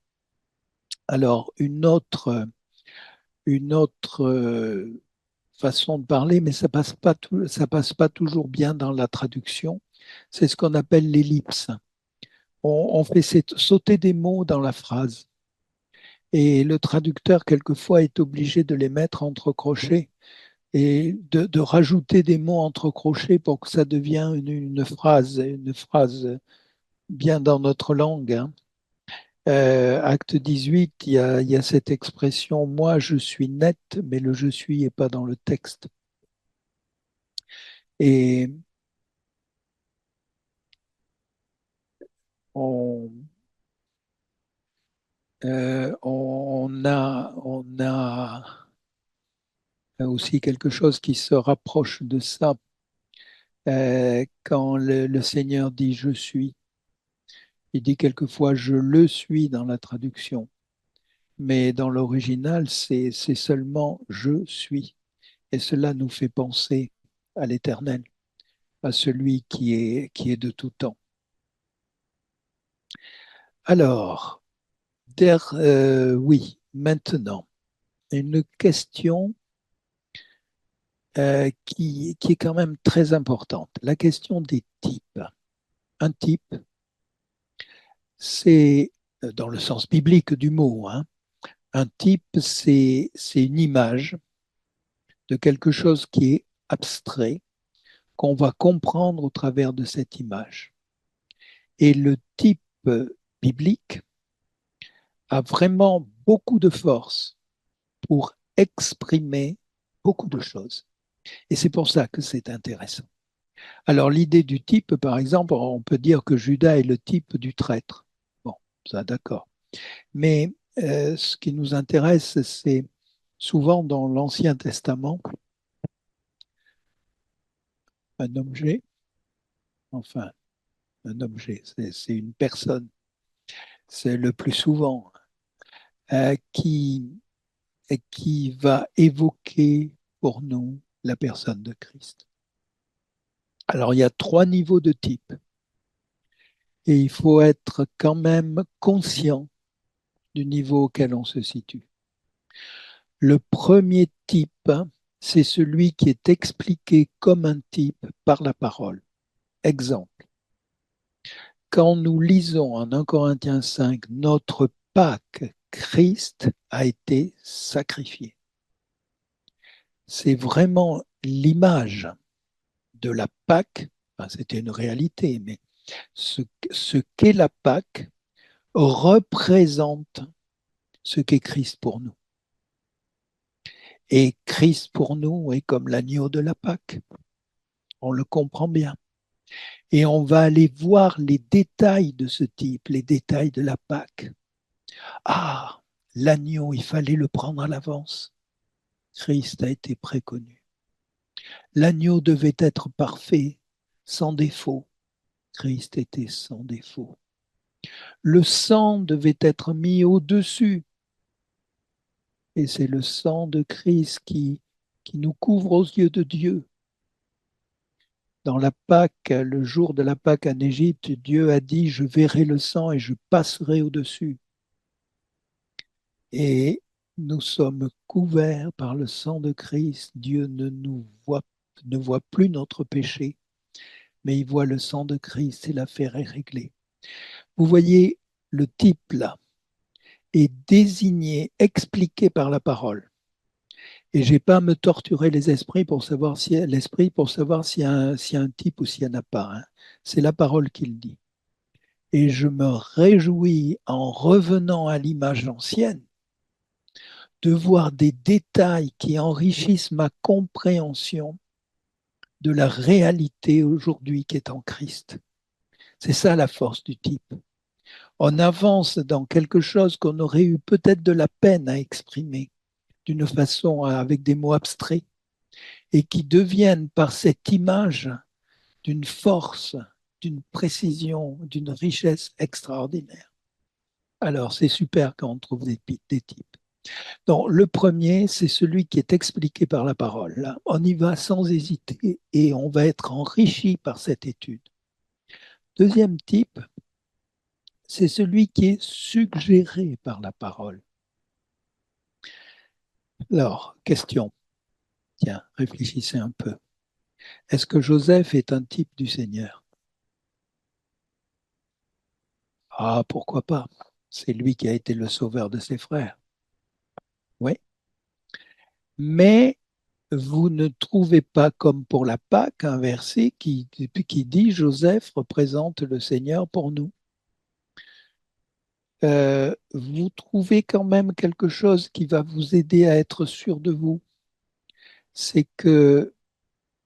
Alors, une autre façon de parler, mais ça passe pas toujours bien dans la traduction, c'est ce qu'on appelle l'ellipse. On fait sauter des mots dans la phrase. Et le traducteur, quelquefois, est obligé de les mettre entre crochets et de rajouter des mots entre crochets pour que ça devienne une phrase bien dans notre langue. Hein. Acte 18, il y a cette expression, moi je suis net, mais le je suis n'est pas dans le texte. Et on, on a aussi quelque chose qui se rapproche de ça quand le Seigneur dit je suis. Il dit quelquefois je le suis dans la traduction, mais dans l'original, c'est seulement je suis. Et cela nous fait penser à l'Éternel, à celui qui est de tout temps. Alors, oui, maintenant, une question qui est quand même très importante, la question des types. Un type, c'est, dans le sens biblique du mot, hein, un type, c'est une image de quelque chose qui est abstrait, qu'on va comprendre au travers de cette image. Et le type biblique a vraiment beaucoup de force pour exprimer beaucoup de choses. Et c'est pour ça que c'est intéressant. Alors l'idée du type, par exemple, on peut dire que Judas est le type du traître. Bon, ça d'accord. Mais ce qui nous intéresse, c'est souvent dans l'Ancien Testament, un objet, enfin, un objet, c'est une personne, c'est le plus souvent, qui va évoquer pour nous la personne de Christ. Alors, il y a 3 niveaux de type et il faut être quand même conscient du niveau auquel on se situe. Le premier type, c'est celui qui est expliqué comme un type par la parole. Exemple, quand nous lisons en 1 Corinthiens 5, notre Pâque, Christ a été sacrifié. C'est vraiment l'image de la Pâque, enfin, c'était une réalité, mais ce qu'est la Pâque représente ce qu'est Christ pour nous. Et Christ pour nous est comme l'agneau de la Pâque. On le comprend bien. Et on va aller voir les détails de ce type, les détails de la Pâque. Ah, l'agneau, il fallait le prendre à l'avance. Christ a été préconnu. L'agneau devait être parfait, sans défaut. Christ était sans défaut. Le sang devait être mis au-dessus. Et c'est le sang de Christ qui nous couvre aux yeux de Dieu. Dans la Pâque, le jour de la Pâque en Égypte, Dieu a dit, je verrai le sang et je passerai au-dessus. Et nous sommes couverts par le sang de Christ. Dieu ne voit plus notre péché, mais il voit le sang de Christ et l'affaire est réglée. Vous voyez, le type là est désigné, expliqué par la parole. Et je n'ai pas à me torturer les esprits pour savoir l'esprit pour savoir s'il y a un type ou s'il n'y en a pas. Hein. C'est la parole qui le dit. Et je me réjouis en revenant à l'image ancienne de voir des détails qui enrichissent ma compréhension de la réalité aujourd'hui qui est en Christ. C'est ça la force du type. On avance dans quelque chose qu'on aurait eu peut-être de la peine à exprimer d'une façon avec des mots abstraits et qui deviennent par cette image d'une force, d'une précision, d'une richesse extraordinaire. Alors, c'est super quand on trouve des types. Donc, le premier, c'est celui qui est expliqué par la parole. Là, on y va sans hésiter et on va être enrichi par cette étude. Deuxième type, c'est celui qui est suggéré par la parole. Alors, question. Tiens, réfléchissez un peu. Est-ce que Joseph est un type du Seigneur? Ah, pourquoi pas? C'est lui qui a été le sauveur de ses frères. Oui. Mais vous ne trouvez pas, comme pour la Pâque, un verset qui dit Joseph représente le Seigneur pour nous. Vous trouvez quand même quelque chose qui va vous aider à être sûr de vous. C'est que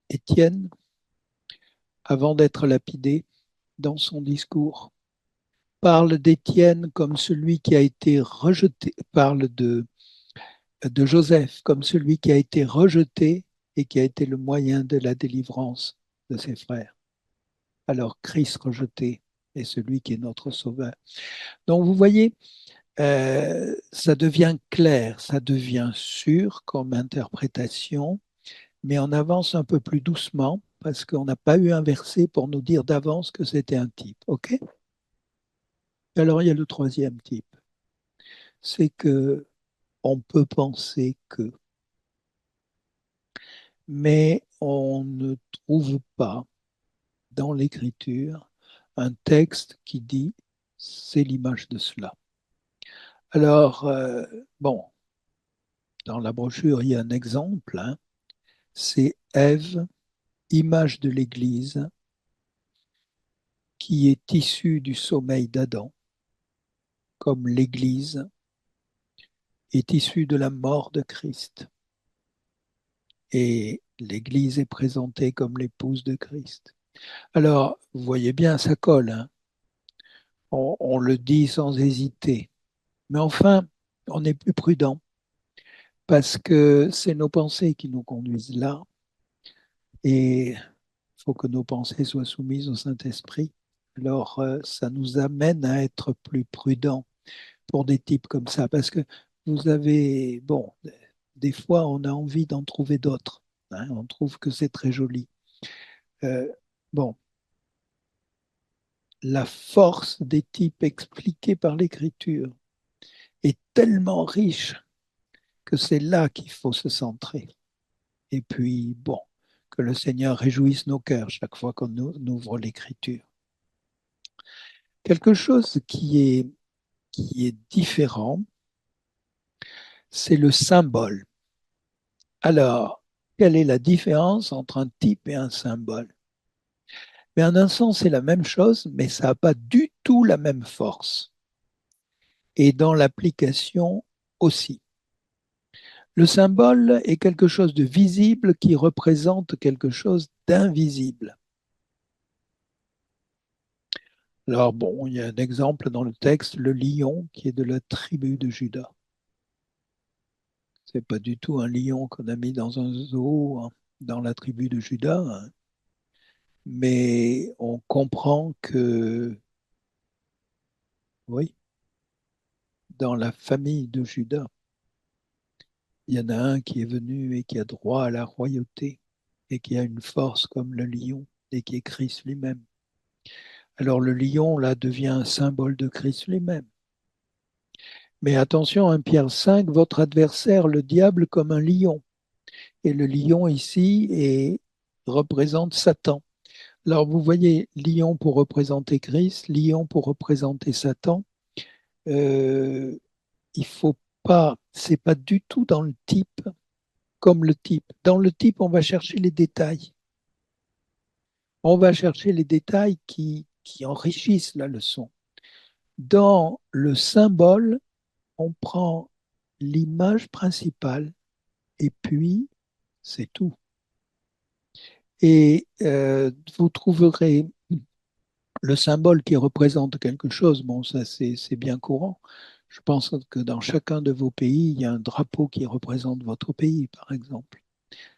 Étienne, avant d'être lapidé, dans son discours, parle d'Étienne comme celui qui a été rejeté, parle de Joseph comme celui qui a été rejeté et qui a été le moyen de la délivrance de ses frères. Alors Christ rejeté est celui qui est notre sauveur. Donc vous voyez, ça devient clair, ça devient sûr comme interprétation, mais on avance un peu plus doucement parce qu'on n'a pas eu un verset pour nous dire d'avance que c'était un type. OK? Alors il y a le troisième type, c'est que on peut penser que, mais on ne trouve pas dans l'Écriture un texte qui dit c'est l'image de cela. Alors, bon, dans la brochure, il y a un exemple, hein, c'est Ève, image de l'Église, qui est issue du sommeil d'Adam, comme l'Église est issue de la mort de Christ. Et l'Église est présentée comme l'épouse de Christ. Alors, vous voyez bien, ça colle, hein. On le dit sans hésiter. Mais enfin, on est plus prudent parce que c'est nos pensées qui nous conduisent là. Et il faut que nos pensées soient soumises au Saint-Esprit. Alors, ça nous amène à être plus prudents pour des types comme ça. Parce que vous avez, bon, des fois, on a envie d'en trouver d'autres. Hein, on trouve que c'est très joli. Euh, bon, la force des types expliqués par l'Écriture est tellement riche que c'est là qu'il faut se centrer. Et puis, bon, que le Seigneur réjouisse nos cœurs chaque fois qu'on ouvre l'Écriture. Quelque chose qui est différent, c'est le symbole. Alors, quelle est la différence entre un type et un symbole? Mais en un sens, c'est la même chose, mais ça n'a pas du tout la même force. Et dans l'application aussi. Le symbole est quelque chose de visible qui représente quelque chose d'invisible. Alors bon, il y a un exemple dans le texte, le lion qui est de la tribu de Juda. C'est pas du tout un lion qu'on a mis dans un zoo hein, dans la tribu de Juda, hein. Mais on comprend que, oui, dans la famille de Juda, il y en a un qui est venu et qui a droit à la royauté et qui a une force comme le lion. et qui est Christ lui-même. Alors le lion, là, devient un symbole de Christ lui-même. Mais attention, 1 Pierre 5, votre adversaire, le diable, comme un lion. Et le lion ici représente Satan. Alors vous voyez, lion pour représenter Christ, lion pour représenter Satan. Euh, il faut pas, c'est pas du tout dans le type comme le type. Dans le type, on va chercher les détails. On va chercher les détails qui enrichissent la leçon. Dans le symbole, on prend l'image principale et puis c'est tout. Et vous trouverez le symbole qui représente quelque chose. Bon, ça c'est bien courant. Je pense que dans chacun de vos pays, il y a un drapeau qui représente votre pays, par exemple.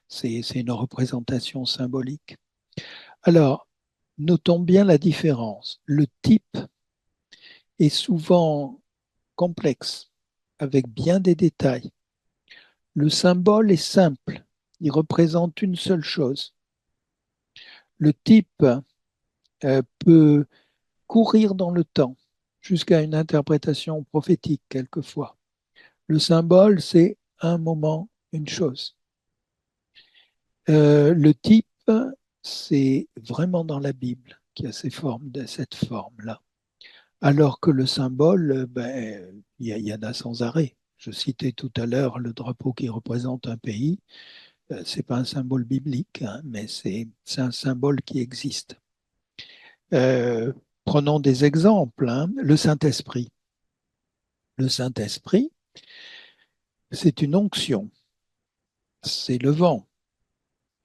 C'est une représentation symbolique. Alors, notons bien la différence. Le type est souvent complexe, avec bien des détails. Le symbole est simple, il représente une seule chose. Le type peut courir dans le temps jusqu'à une interprétation prophétique quelquefois. Le symbole, c'est un moment, une chose. Le type, c'est vraiment dans la Bible qu'il y a cette forme-là. Alors que le symbole, ben, il y en a sans arrêt. Je citais tout à l'heure le drapeau qui représente un pays. C'est pas un symbole biblique, hein, mais c'est un symbole qui existe. Euh, Prenons des exemples, hein. Le Saint-Esprit. Le Saint-Esprit, c'est une onction, c'est le vent,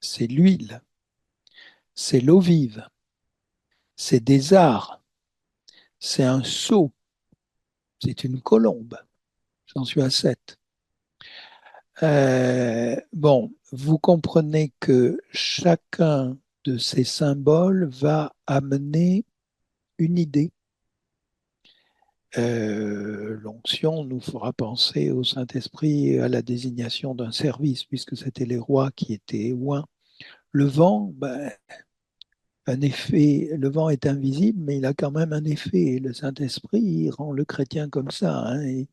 c'est l'huile, c'est l'eau vive, c'est des arts, c'est un sceau, c'est une colombe. J'en suis à 7. Bon, vous comprenez que chacun de ces symboles va amener une idée. L'onction nous fera penser au Saint-Esprit et à la désignation d'un service, puisque c'était les rois qui étaient oints. Le vent, ben, un effet, le vent est invisible, mais il a quand même un effet. Et le Saint-Esprit, il rend le chrétien comme ça, hein, et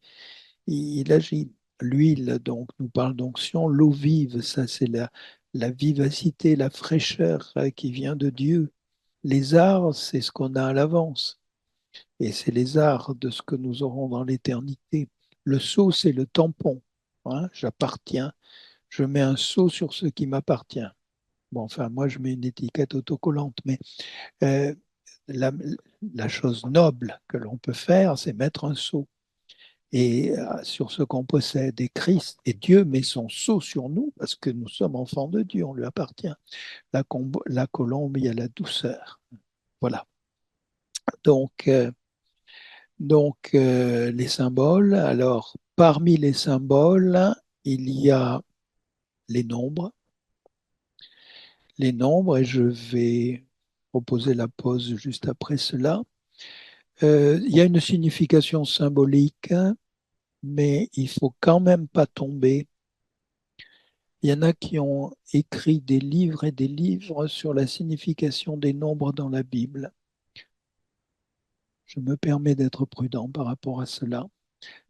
il agit. L'huile, donc, nous parle d'onction. L'eau vive, ça, c'est la vivacité, la fraîcheur qui vient de Dieu. Les arts, c'est ce qu'on a à l'avance. Et c'est les arts de ce que nous aurons dans l'éternité. Le sceau, c'est le tampon. Hein, j'appartiens. Je mets un sceau sur ce qui m'appartient. Bon, enfin, moi, je mets une étiquette autocollante, mais euh, la, la chose noble que l'on peut faire, c'est mettre un sceau et sur ce qu'on possède. Et Christ, et Dieu met son sceau sur nous parce que nous sommes enfants de Dieu, on lui appartient. La colombe, il y a la douceur. Voilà. Donc, les symboles. Alors, parmi les symboles, il y a les nombres. Les nombres, et je vais proposer la pause juste après cela. Il y a une signification symbolique, mais il faut quand même pas tomber. Il y en a qui ont écrit des livres et des livres sur la signification des nombres dans la Bible. Je me permets d'être prudent par rapport à cela.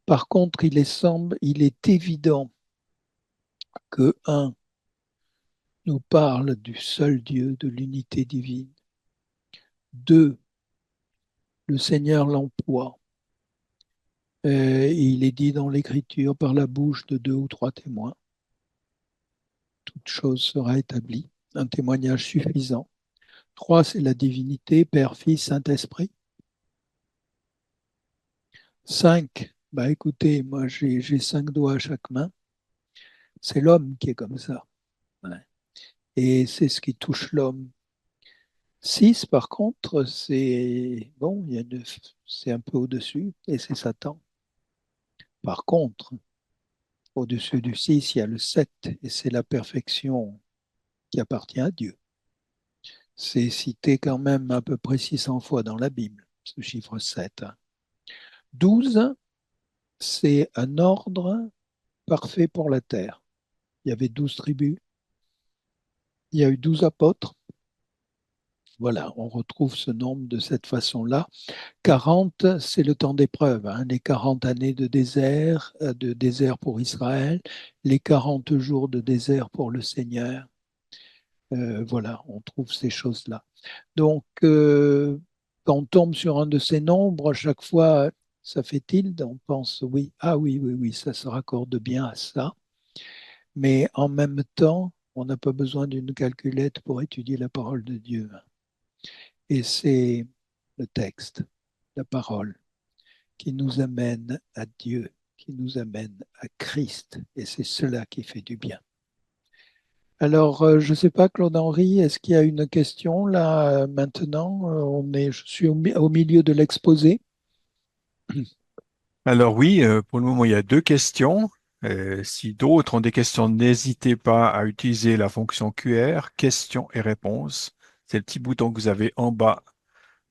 Par contre, il est évident que, un, nous parle du seul Dieu, de l'unité divine. Deux, le Seigneur l'emploie. Il est dit dans l'Écriture par la bouche de 2 ou 3 témoins. Toute chose sera établie. Un témoignage suffisant. 3, c'est la divinité, Père, Fils, Saint-Esprit. 5, bah écoutez, moi j'ai 5 doigts à chaque main. C'est l'homme qui est comme ça. Ouais. Et c'est ce qui touche l'homme. 6, par contre, c'est bon, c'est un peu au-dessus, et c'est Satan. Par contre, au-dessus du 6, il y a le 7, et c'est la perfection qui appartient à Dieu. C'est cité quand même à peu près 600 fois dans la Bible, ce chiffre 7. 12, c'est un ordre parfait pour la terre. Il y avait 12 tribus, il y a eu 12 apôtres, Voilà, on retrouve ce nombre de cette façon-là. 40, c'est le temps d'épreuve, hein, les 40 années de désert pour Israël, les 40 jours de désert pour le Seigneur. Voilà, on trouve ces choses-là. Donc, quand on tombe sur un de ces nombres, à chaque fois, ça fait tilde, on pense oui, ah oui, oui, oui, ça se raccorde bien à ça. Mais en même temps, on n'a pas besoin d'une calculette pour étudier la parole de Dieu. Et c'est le texte, la parole, qui nous amène à Dieu, qui nous amène à Christ. Et c'est cela qui fait du bien. Alors, je ne sais pas, Claude-Henri, est-ce qu'il y a une question là maintenant? Je suis au milieu de l'exposé. Alors oui, pour le moment, il y a deux questions. Si d'autres ont des questions, n'hésitez pas à utiliser la fonction QR, questions et réponses. C'est le petit bouton que vous avez en bas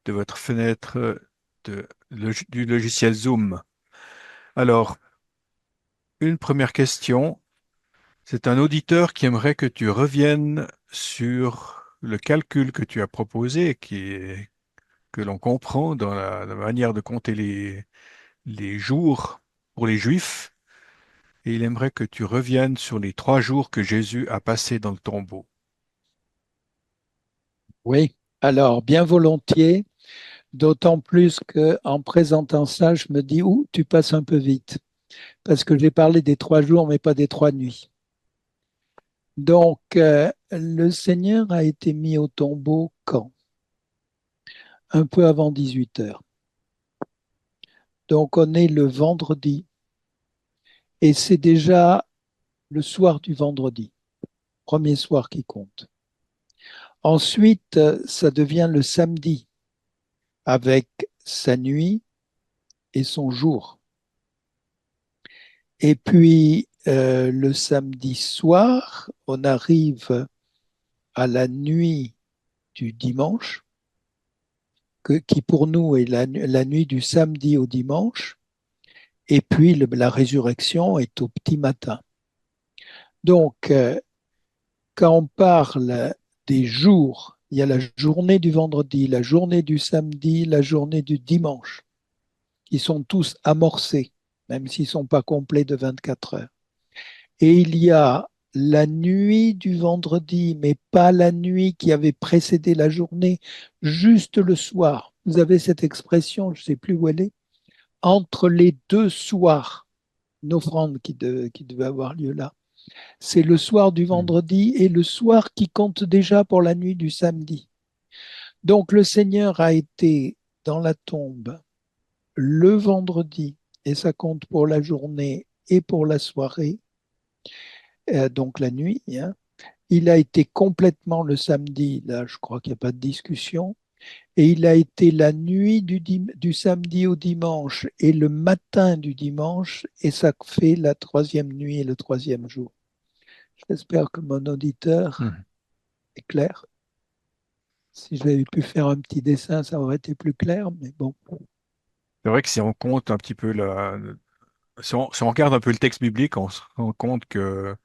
de votre fenêtre du logiciel Zoom. Alors, une première question. C'est un auditeur qui aimerait que tu reviennes sur le calcul que tu as proposé, que l'on comprend dans la manière de compter les jours pour les Juifs. Et il aimerait que tu reviennes sur les 3 jours que Jésus a passés dans le tombeau. Oui, alors bien volontiers, d'autant plus qu'en présentant ça, je me dis, ouh, tu passes un peu vite, parce que j'ai parlé des 3 jours, mais pas des 3 nuits. Donc, le Seigneur a été mis au tombeau quand? Un peu avant 18 heures. Donc, on est le vendredi, et c'est déjà le soir du vendredi, premier soir qui compte. Ensuite, ça devient le samedi, avec sa nuit et son jour. Et puis, le samedi soir, on arrive à la nuit du dimanche, qui pour nous est la nuit du samedi au dimanche, et puis la résurrection est au petit matin. Donc, quand on parle des jours, il y a la journée du vendredi, la journée du samedi, la journée du dimanche, qui sont tous amorcés, même s'ils ne sont pas complets de 24 heures. Et il y a la nuit du vendredi, mais pas la nuit qui avait précédé la journée, juste le soir. Vous avez cette expression, je ne sais plus où elle est, entre les deux soirs, une offrande qui devait avoir lieu là. C'est le soir du Hmm. vendredi et le soir qui compte déjà pour la nuit du samedi. Donc le Seigneur a été dans la tombe le vendredi et ça compte pour la journée et pour la soirée, donc la nuit, hein. Il a été complètement le samedi, là je crois qu'il n'y a pas de discussion, et il a été la nuit du samedi au dimanche et le matin du dimanche, et ça fait la troisième nuit et le troisième jour. J'espère que mon auditeur Hmm. est clair. Si j'avais pu faire un petit dessin, ça aurait été plus clair, mais bon. C'est vrai que si on compte un petit peu si on regarde un peu le texte biblique, on se rend compte que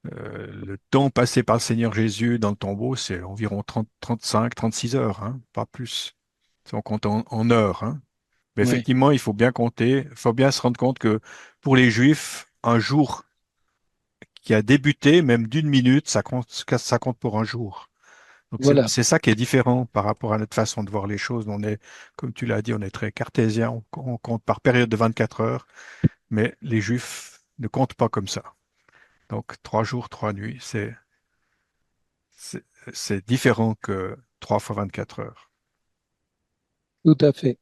le temps passé par le Seigneur Jésus dans le tombeau, c'est environ 30, 35, 36 heures, hein, pas plus. Si on compte en heures, hein. Mais Oui, effectivement, il faut bien compter, il faut bien se rendre compte que pour les Juifs, un jour qui a débuté, même d'1 minute, ça compte pour un jour. Donc voilà, c'est ça qui est différent par rapport à notre façon de voir les choses. On est, comme tu l'as dit, on est très cartésien, on compte par période de 24 heures, mais les Juifs ne comptent pas comme ça. Donc 3 jours, 3 nuits, c'est, c'est différent que 3 fois 24 heures. tout à fait.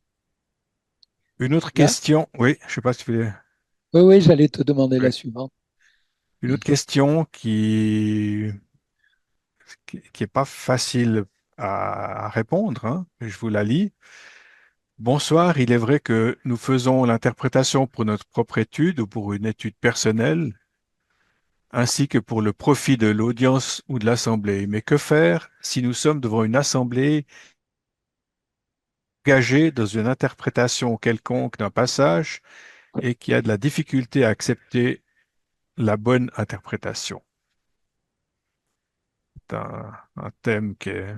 Une autre Là, question, oui, je sais pas si tu veux. oui, oui, j'allais te demander Oui. la suivante. Une autre question qui est pas facile à répondre, hein. Je vous la lis. Bonsoir, il est vrai que nous faisons l'interprétation pour notre propre étude ou pour une étude personnelle, ainsi que pour le profit de l'audience ou de l'assemblée. Mais que faire si nous sommes devant une assemblée engagée dans une interprétation quelconque d'un passage et qui a de la difficulté à accepter la bonne interprétation? C'est un thème qui est...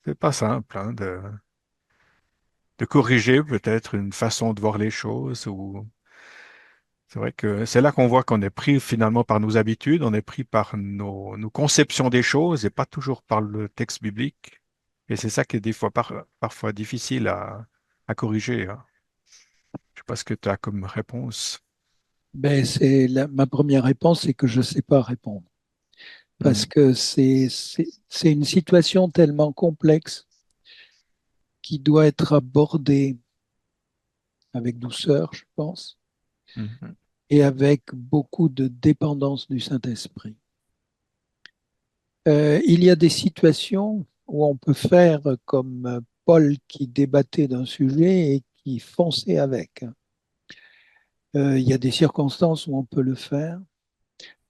c'est pas simple hein, de corriger peut-être une façon de voir les choses. Ou c'est vrai que c'est là qu'on voit qu'on est pris finalement par nos habitudes, on est pris par nos conceptions des choses et pas toujours par le texte biblique. Et c'est ça qui est des fois parfois difficile à corriger, hein. Je sais pas ce que tu as comme réponse. Ben, ma première réponse, c'est que je ne sais pas répondre. Parce Mhm, que c'est une situation tellement complexe qui doit être abordée avec douceur, je pense, mhm, et avec beaucoup de dépendance du Saint-Esprit. Il y a des situations où on peut faire comme Paul qui débattait d'un sujet et qui fonçait avec. Il y a des circonstances où on peut le faire.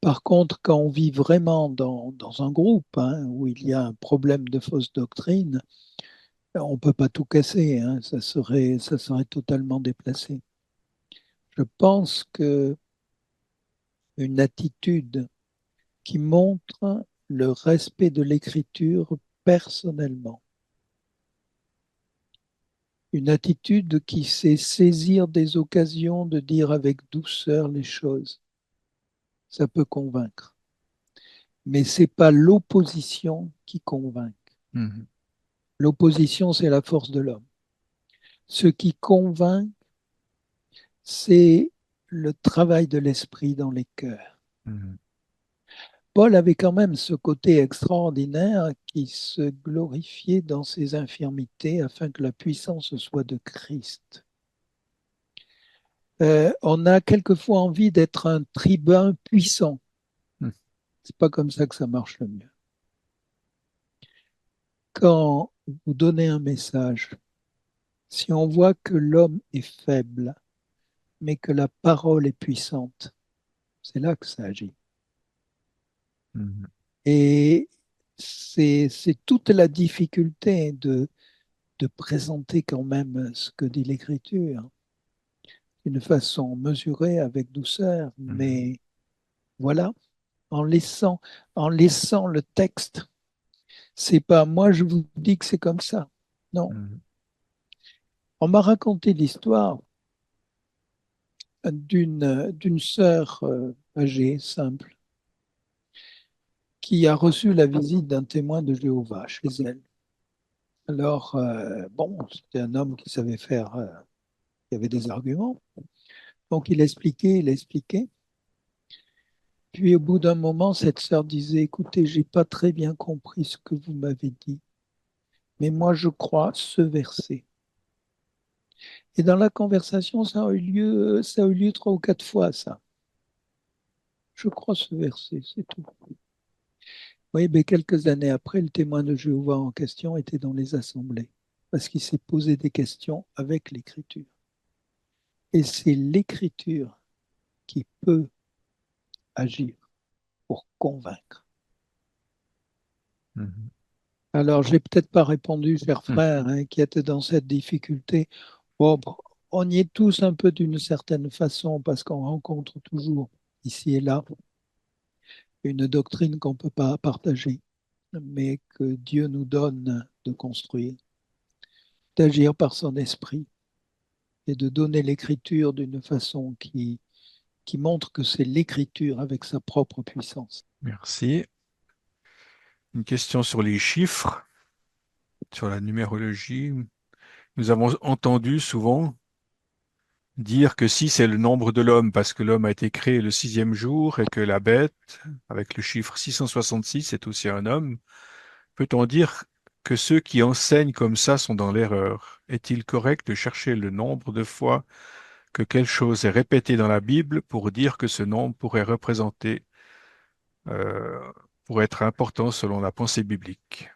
Par contre, quand on vit vraiment dans un groupe hein, où il y a un problème de fausse doctrine, on ne peut pas tout casser, hein, ça serait totalement déplacé. Je pense que une attitude qui montre le respect de l'écriture personnellement, une attitude qui sait saisir des occasions de dire avec douceur les choses, ça peut convaincre. Mais c'est pas l'opposition qui convainc. mhm, L'opposition, c'est la force de l'homme. Ce qui convainc, c'est le travail de l'esprit dans les cœurs. mhm, Paul avait quand même ce côté extraordinaire qui se glorifiait dans ses infirmités afin que la puissance soit de Christ. On a quelquefois envie d'être un tribun puissant. mhm, C'est pas comme ça que ça marche le mieux. Quand vous donnez un message, si on voit que l'homme est faible, mais que la parole est puissante, c'est là que ça agit. mhm, Et c'est toute la difficulté de présenter quand même ce que dit l'Écriture d'une façon mesurée, avec douceur, mhm, mais voilà, en laissant, en laissant le texte. C'est pas moi, je vous dis que c'est comme ça. Non. mhm. On m'a raconté l'histoire d'une sœur âgée, simple, qui a reçu la visite d'un témoin de Jéhovah chez elle. Alors, bon, c'était un homme qui savait faire, qui avait des arguments. Donc, il expliquait, il expliquait. Puis, au bout d'un moment, cette sœur disait, écoutez, j'ai pas très bien compris ce que vous m'avez dit, mais moi, je crois ce verset. Et dans la conversation, ça a eu lieu trois ou quatre fois, ça. Je crois ce verset, c'est tout. Oui, mais quelques années après, le témoin de Jéhovah en question était dans les assemblées, parce qu'il s'est posé des questions avec l'Écriture. Et c'est l'Écriture qui peut agir pour convaincre. Mhm. Alors, j'ai peut-être pas répondu, cher Mhm. frère, hein, qui était dans cette difficulté. Bon, on y est tous un peu d'une certaine façon, parce qu'on rencontre toujours, ici et là, une doctrine qu'on ne peut pas partager, mais que Dieu nous donne de construire, d'agir par son esprit et de donner l'écriture d'une façon qui montre que c'est l'écriture avec sa propre puissance. Merci. Une question sur les chiffres, sur la numérologie. Nous avons entendu souvent dire que si c'est le nombre de l'homme, parce que l'homme a été créé le sixième jour et que la bête, avec le chiffre 666, est aussi un homme, peut-on dire que ceux qui enseignent comme ça sont dans l'erreur? Est-il correct de chercher le nombre de fois que quelque chose est répété dans la Bible pour dire que ce nombre pourrait représenter, euh, pour être important selon la pensée biblique?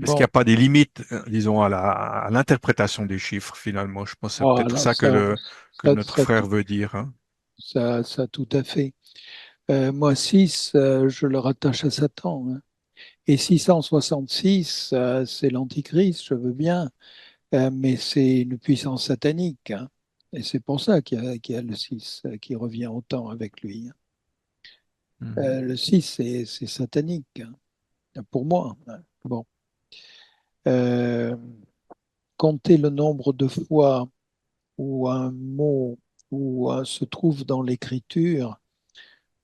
Est-ce qu'il n'y Bon, a pas des limites, disons, à l'interprétation des chiffres, finalement? Je pense que c'est oh, peut-être alors ça que ça, notre ça, frère veut dire, hein. ça, tout à fait. Moi, 6, je le rattache à Satan, hein. Et 666, c'est l'Antichrist, je veux bien, mais c'est une puissance satanique, hein. Et c'est pour ça qu'il y a le 6 qui revient autant avec lui, hein. Mhm. Le 6, c'est satanique, hein, pour moi, hein. Bon. euh, compter le nombre de fois où un mot se trouve dans l'écriture,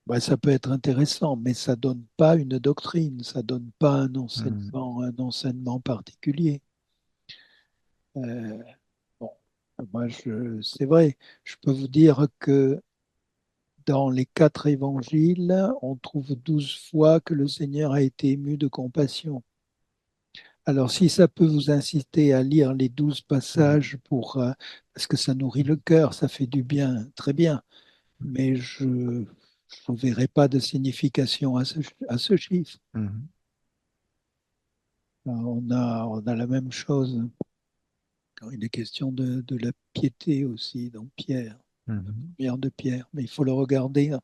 ben, ça peut être intéressant, mais ça donne pas une doctrine, ça donne pas Mhm. un enseignement particulier. Euh, bon, c'est vrai, je peux vous dire que dans les quatre évangiles, on trouve 12 fois que le Seigneur a été ému de compassion. Alors, si ça peut vous inciter à lire les 12 passages parce que ça nourrit le cœur, ça fait du bien, très bien. Mais je ne verrai pas de signification à ce chiffre. Mhm. On a la même chose quand il est question de la piété aussi dans Pierre, la Mhm. première de Pierre. Mais il faut le regarder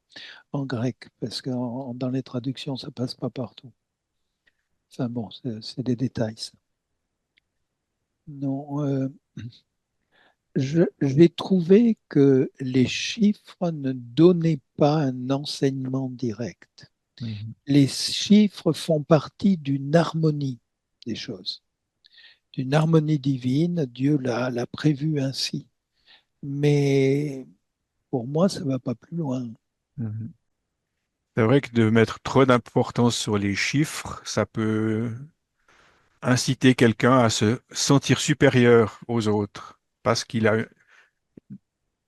en grec parce que dans les traductions, ça passe pas partout. Enfin bon, c'est des détails, ça. Non, j'ai trouvé que les chiffres ne donnaient pas un enseignement direct. Mhm. Les chiffres font partie d'une harmonie des choses, d'une harmonie divine. Dieu l'a prévu ainsi. Mais pour moi, ça ne va pas plus loin. Mhm. C'est vrai que de mettre trop d'importance sur les chiffres, ça peut inciter quelqu'un à se sentir supérieur aux autres parce qu'il a,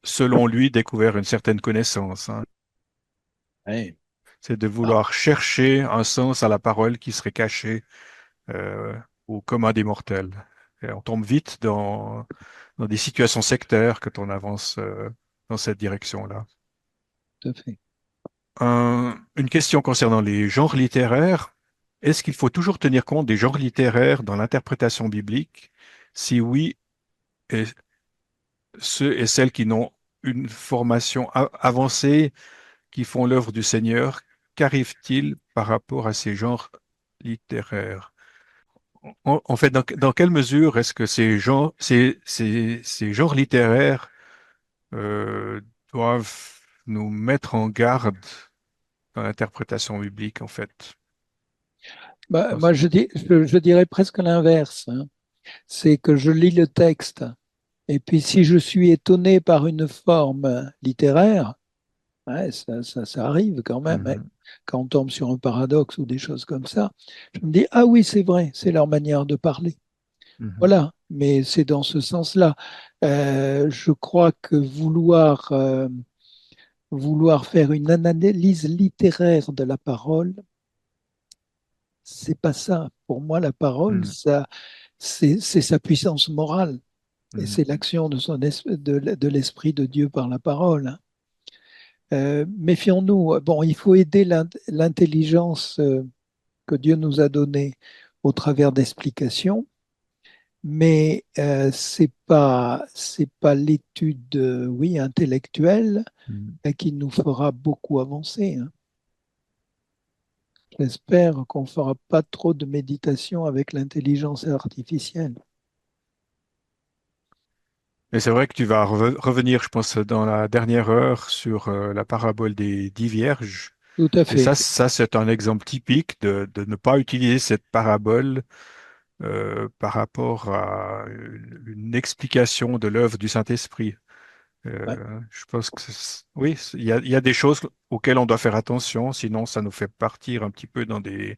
selon lui, découvert une certaine connaissance, hein. Ouais. C'est de Ah, vouloir chercher un sens à la parole qui serait caché euh, au commun des mortels. Et on tombe vite dans des situations sectaires quand on avance dans cette direction-là. tout à fait. Une question concernant les genres littéraires. Est-ce qu'il faut toujours tenir compte des genres littéraires dans l'interprétation biblique? Si oui, et ceux et celles qui n'ont une formation avancée, qui font l'œuvre du Seigneur, qu'arrive-t-il par rapport à ces genres littéraires? En fait, dans quelle mesure est-ce que ces genres littéraires euh, doivent nous mettre en garde dans l'interprétation biblique, en fait? Bah, Parce- moi, je dirais presque l'inverse, hein. C'est que je lis le texte. Et puis, si je suis étonné par une forme littéraire, ouais, ça arrive quand même, hein. Mhm, Quand on tombe sur un paradoxe ou des choses comme ça, je me dis, ah oui, c'est vrai, c'est leur manière de parler. mhm, Voilà, mais c'est dans ce sens-là. Je crois que vouloir faire une analyse littéraire de la parole, c'est pas ça. Pour moi, la parole, mhm, ça, c'est sa puissance morale et mhm. c'est l'action de l'Esprit de Dieu par la parole, hein. Méfions-nous. Bon, il faut aider l'intelligence que Dieu nous a donnée au travers d'explications, mais c'est pas l'étude, oui, intellectuelle Mhm. qui nous fera beaucoup avancer, hein. J'espère qu'on ne fera pas trop de méditation avec l'intelligence artificielle. Et c'est vrai que tu vas revenir, je pense, dans la dernière heure sur la parabole des 10 vierges. Tout à Et fait. ça, c'est un exemple typique de ne pas utiliser cette parabole par rapport à une explication de l'œuvre du Saint-Esprit. Ouais. Je pense que oui, il y a des choses auxquelles on doit faire attention, sinon ça nous fait partir un petit peu dans des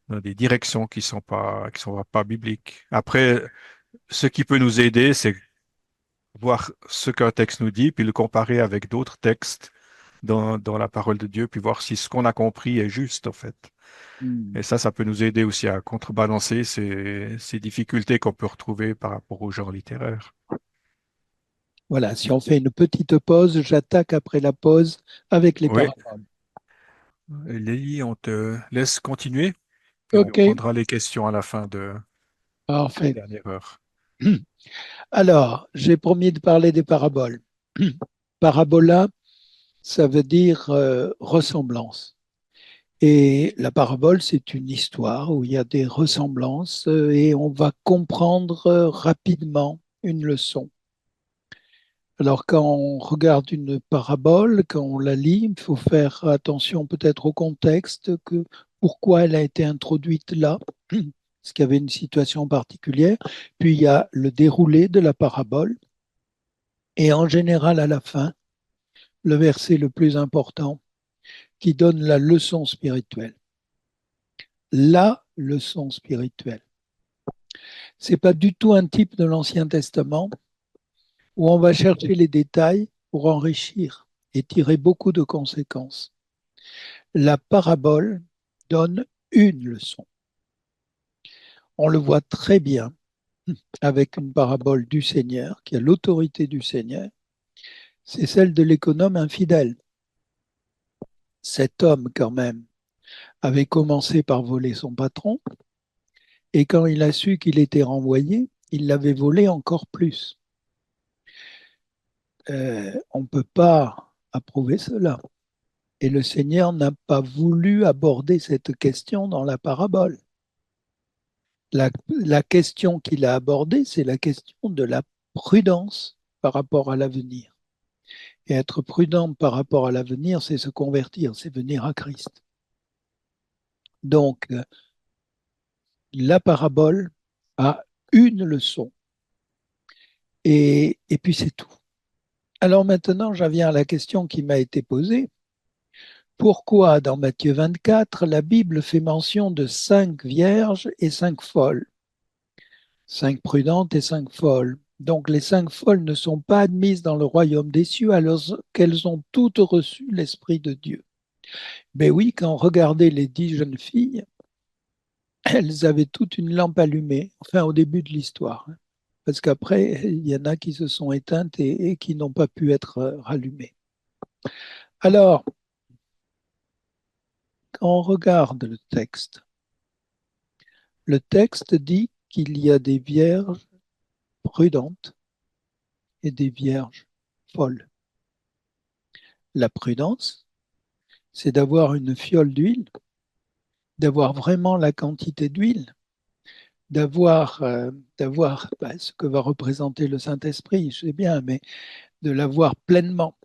directions qui sont pas bibliques. Après, ce qui peut nous aider, c'est voir ce qu'un texte nous dit, puis le comparer avec d'autres textes dans la parole de Dieu, puis voir si ce qu'on a compris est juste, en fait. Hmm. Et ça peut nous aider aussi à contrebalancer ces difficultés qu'on peut retrouver par rapport au genre littéraire. Voilà, si on fait une petite pause, j'attaque après la pause avec les Oui, paraboles. Lily, on te laisse continuer, puis on OK, prendra les questions à la fin de cette parfait. dernière heure. Alors, j'ai promis de parler des paraboles. Parabola, ça veut dire ressemblance. Et la parabole, c'est une histoire où il y a des ressemblances et on va comprendre rapidement une leçon. Alors, quand on regarde une parabole, quand on la lit, il faut faire attention peut-être au contexte, pourquoi elle a été introduite là. parce qu'il y avait une situation particulière. Puis il y a le déroulé de la parabole. Et en général, à la fin, le verset le plus important qui donne la leçon spirituelle. La leçon spirituelle. C'est pas du tout un type de l'Ancien Testament où on va chercher les détails pour enrichir et tirer beaucoup de conséquences. La parabole donne une leçon. On le voit très bien avec une parabole du Seigneur, qui a l'autorité du Seigneur, c'est celle de l'économe infidèle. Cet homme, quand même, avait commencé par voler son patron, et quand il a su qu'il était renvoyé, il l'avait volé encore plus. On ne peut pas approuver cela. Et le Seigneur n'a pas voulu aborder cette question dans la parabole. La question qu'il a abordée, c'est la question de la prudence par rapport à l'avenir. Et être prudent par rapport à l'avenir, c'est se convertir, c'est venir à Christ. Donc, la parabole a une leçon. Et puis c'est tout. Alors maintenant, j'en viens à la question qui m'a été posée. Pourquoi dans Matthieu 24, la Bible fait mention de 5 vierges et 5 folles, 5 prudentes et 5 folles? Donc les 5 folles ne sont pas admises dans le royaume des cieux alors qu'elles ont toutes reçu l'Esprit de Dieu. Ben oui, quand on regardait les 10 jeunes filles, elles avaient toutes une lampe allumée, enfin au début de l'histoire, hein, parce qu'après, il y en a qui se sont éteintes et qui n'ont pas pu être rallumées. Alors, quand on regarde le texte dit qu'il y a des vierges prudentes et des vierges folles. La prudence, c'est d'avoir une fiole d'huile, d'avoir vraiment la quantité d'huile, d'avoir ce que va représenter le Saint-Esprit, je sais bien, mais de l'avoir pleinement.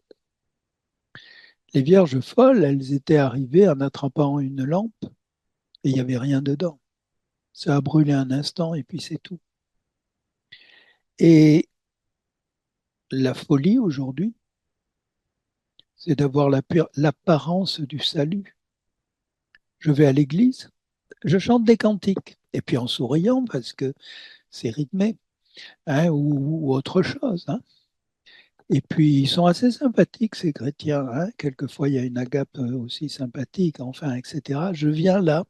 Les vierges folles, elles étaient arrivées en attrapant une lampe et il n'y avait rien dedans. Ça a brûlé un instant et puis c'est tout. Et la folie aujourd'hui, c'est d'avoir l'apparence du salut. Je vais à l'église, je chante des cantiques, et puis en souriant parce que c'est rythmé, hein, ou autre chose, hein. Et puis ils sont assez sympathiques, ces chrétiens, hein. Quelquefois il y a une agape aussi sympathique, enfin, etc. Je viens là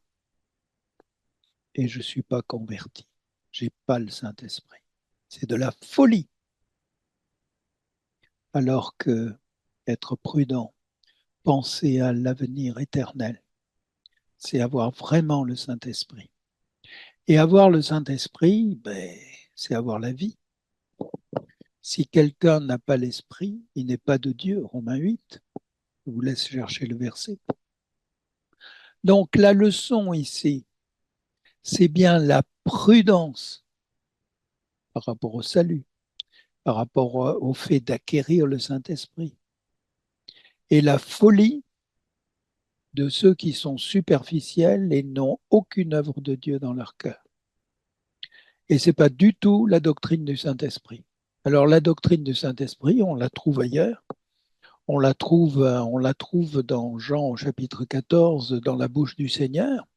et je ne suis pas converti. Je n'ai pas le Saint-Esprit. C'est de la folie. Alors que être prudent, penser à l'avenir éternel, c'est avoir vraiment le Saint-Esprit. Et avoir le Saint-Esprit, ben, c'est avoir la vie. Si quelqu'un n'a pas l'Esprit, il n'est pas de Dieu. Romains 8. Je vous laisse chercher le verset. Donc la leçon ici, c'est bien la prudence par rapport au salut, par rapport au fait d'acquérir le Saint-Esprit, et la folie de ceux qui sont superficiels et n'ont aucune œuvre de Dieu dans leur cœur. Et ce n'est pas du tout la doctrine du Saint-Esprit. Alors la doctrine du Saint-Esprit, on la trouve ailleurs. On la trouve dans Jean au chapitre 14, dans la bouche du Seigneur,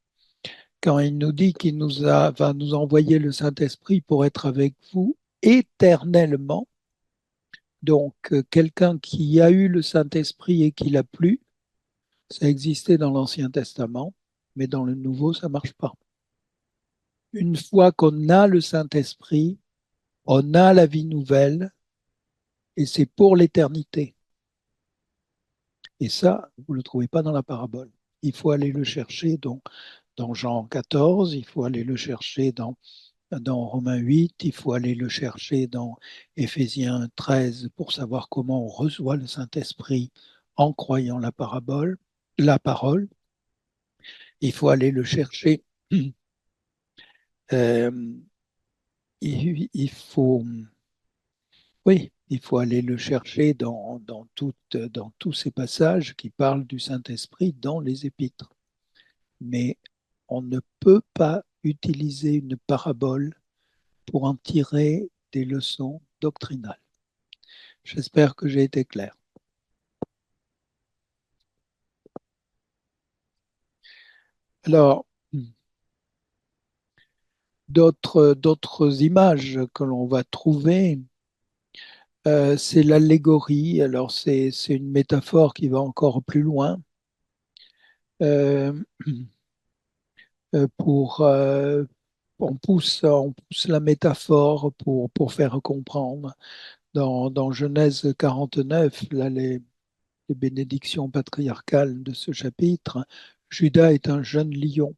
quand il nous dit qu'il va nous envoyer le Saint-Esprit pour être avec vous éternellement. Donc, quelqu'un qui a eu le Saint-Esprit et qui l'a plus, ça existait dans l'Ancien Testament, mais dans le Nouveau, ça ne marche pas. Une fois qu'on a le Saint-Esprit, on a la vie nouvelle et c'est pour l'éternité. Et ça, vous ne le trouvez pas dans la parabole. Il faut aller le chercher dans Jean 14, il faut aller le chercher dans Romains 8, il faut aller le chercher dans Éphésiens 13 pour savoir comment on reçoit le Saint-Esprit en croyant la parole. Il faut aller le chercher. Euh, il faut, oui, il faut aller le chercher dans tous ces passages qui parlent du Saint-Esprit dans les épîtres. Mais on ne peut pas utiliser une parabole pour en tirer des leçons doctrinales. J'espère que j'ai été clair. Alors, d'autres images que l'on va trouver, c'est l'allégorie. Alors, c'est une métaphore qui va encore plus loin euh, pour, on pousse la métaphore pour faire comprendre. Dans Genèse 49, là, les bénédictions patriarcales de ce chapitre, Judas est un jeune lion.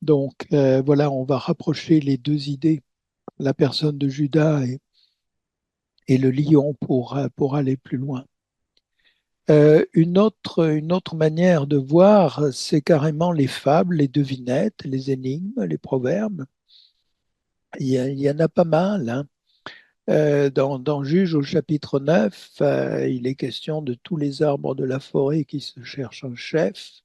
Donc voilà, on va rapprocher les deux idées, la personne de Judas et le lion pour aller plus loin. Une autre manière de voir, c'est carrément les fables, les devinettes, les énigmes, les proverbes. Il y en a pas mal, hein. Dans Juge au chapitre 9, il est question de tous les arbres de la forêt qui se cherchent un chef,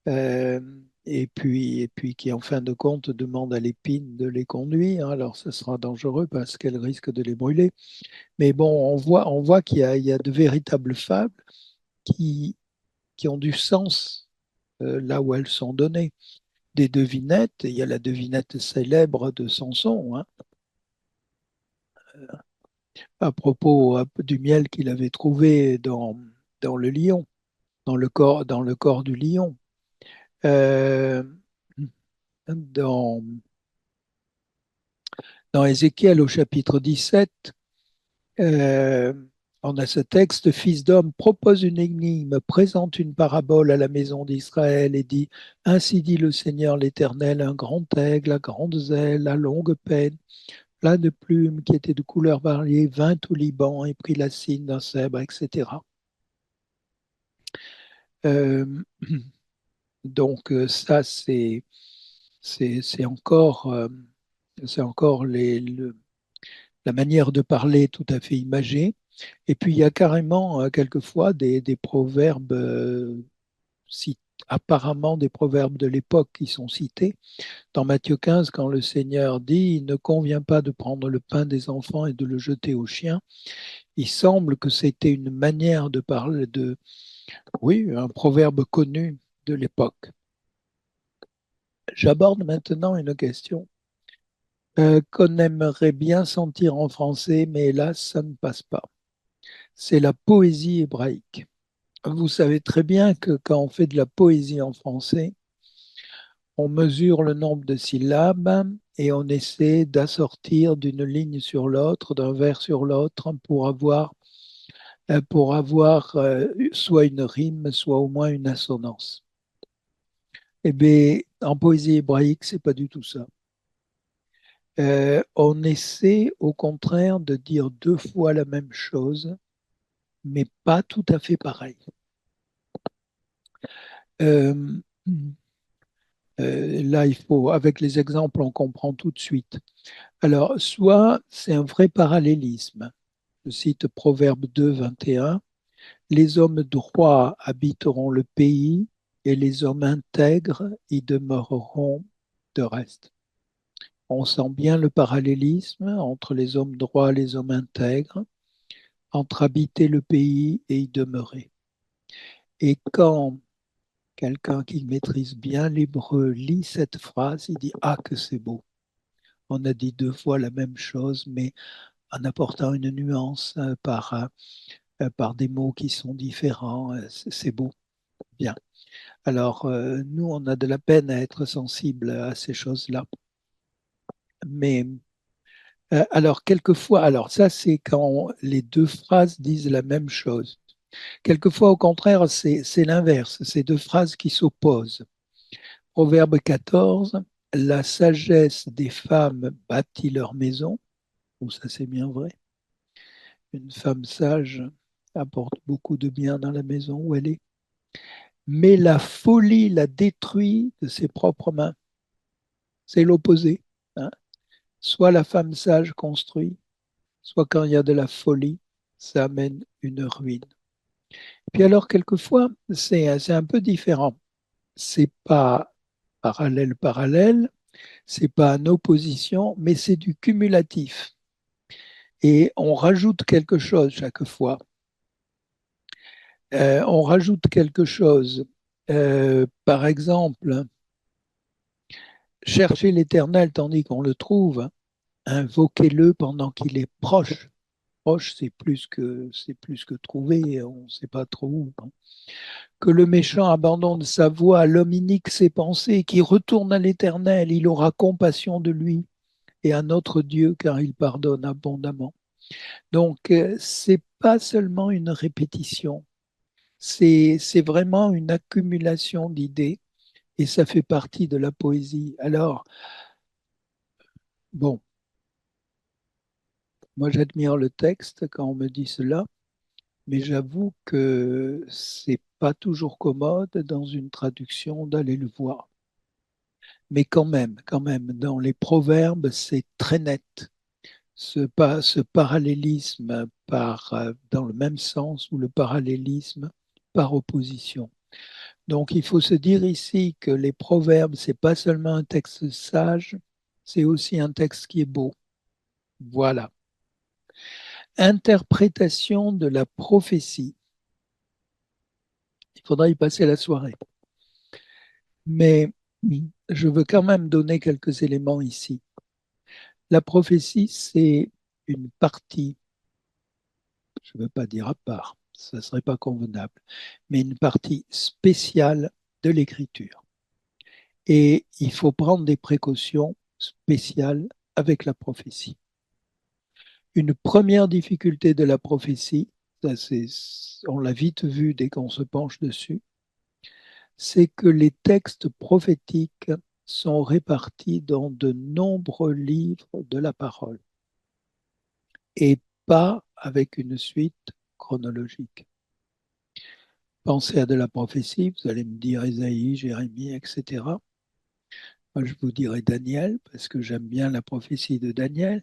euh, et puis qui, en fin de compte, demande à l'épine de les conduire. Alors, ce sera dangereux parce qu'elle risque de les brûler. Mais bon, on voit qu'il y a de véritables fables qui, qui ont du sens là où elles sont données. Des devinettes, il y a la devinette célèbre de Samson, hein, à propos du miel qu'il avait trouvé dans le lion, dans le corps du lion. Euh, dans, dans Ézéchiel au chapitre 17, euh, on a ce texte, Fils d'homme propose une énigme, présente une parabole à la maison d'Israël et dit, Ainsi dit le Seigneur l'Éternel, un grand aigle à grandes ailes, à longue peine, plein de plumes qui étaient de couleurs variées, vint au Liban et prit la cime d'un cèdre, etc. Euh, donc ça, c'est encore la manière de parler tout à fait imagée. Et puis il y a carrément quelquefois des proverbes, apparemment des proverbes de l'époque qui sont cités. Dans Matthieu 15, quand le Seigneur dit, il ne convient pas de prendre le pain des enfants et de le jeter aux chiens, il semble que c'était une manière de parler oui, un proverbe connu de l'époque. J'aborde maintenant une question qu'on aimerait bien sentir en français, mais hélas, ça ne passe pas. C'est la poésie hébraïque. Vous savez très bien que quand on fait de la poésie en français, on mesure le nombre de syllabes et on essaie d'assortir d'une ligne sur l'autre, d'un vers sur l'autre, pour avoir soit une rime, soit au moins une assonance. Eh bien, en poésie hébraïque, c'est pas du tout ça. On essaie au contraire de dire deux fois la même chose, mais pas tout à fait pareil. Euh, Là, avec les exemples, on comprend tout de suite. Alors, soit c'est un vrai parallélisme. Je cite Proverbe 2, 21. Les hommes droits habiteront le pays et les hommes intègres y demeureront de reste. On sent bien le parallélisme entre les hommes droits et les hommes intègres, entre habiter le pays et y demeurer. Et quand quelqu'un qui maîtrise bien l'hébreu lit cette phrase, il dit Ah, que c'est beau. On a dit deux fois la même chose, mais en apportant une nuance par des mots qui sont différents. C'est beau. Bien. Alors, nous, on a de la peine à être sensible à ces choses-là. Mais alors, quelquefois, alors ça, c'est quand les deux phrases disent la même chose. Quelquefois, au contraire, c'est l'inverse. C'est deux phrases qui s'opposent. Proverbe 14, la sagesse des femmes bâtit leur maison. Oh, ça, c'est bien vrai. Une femme sage apporte beaucoup de bien dans la maison où elle est. Mais la folie la détruit de ses propres mains. C'est l'opposé, hein. Soit la femme sage construit, soit quand il y a de la folie, ça amène une ruine. Puis alors, quelquefois, c'est un peu différent. C'est pas parallèle, parallèle, c'est pas en opposition, mais c'est du cumulatif. Et on rajoute quelque chose chaque fois. On rajoute quelque chose. Par exemple, chercher l'éternel tandis qu'on le trouve, invoquez-le pendant qu'il est proche. Proche, c'est plus que trouver, on ne sait pas trop où, hein. Que le méchant abandonne sa voie, l'homme inique ses pensées, qui retourne à l'Éternel, il aura compassion de lui et à notre Dieu, car il pardonne abondamment. Donc, c'est pas seulement une répétition, c'est vraiment une accumulation d'idées et ça fait partie de la poésie. Alors, bon, moi j'admire le texte quand on me dit cela, mais j'avoue que c'est pas toujours commode dans une traduction d'aller le voir. Mais quand même, dans les proverbes, c'est très net. Ce parallélisme dans le même sens ou le parallélisme par opposition. Donc, il faut se dire ici que les proverbes, c'est pas seulement un texte sage, c'est aussi un texte qui est beau. Voilà. Interprétation de la prophétie. Il faudra y passer la soirée. Mais je veux quand même donner quelques éléments ici. La prophétie, c'est une partie, je ne veux pas dire à part, ça ne serait pas convenable, mais une partie spéciale de l'écriture. Et il faut prendre des précautions spéciales avec la prophétie. Une première difficulté de la prophétie, ça on l'a vite vu dès qu'on se penche dessus, c'est que les textes prophétiques sont répartis dans de nombreux livres de la parole et pas avec une suite chronologique. Pensez à de la prophétie, vous allez me dire Ésaïe, Jérémie, etc. Moi, je vous dirai Daniel, parce que j'aime bien la prophétie de Daniel.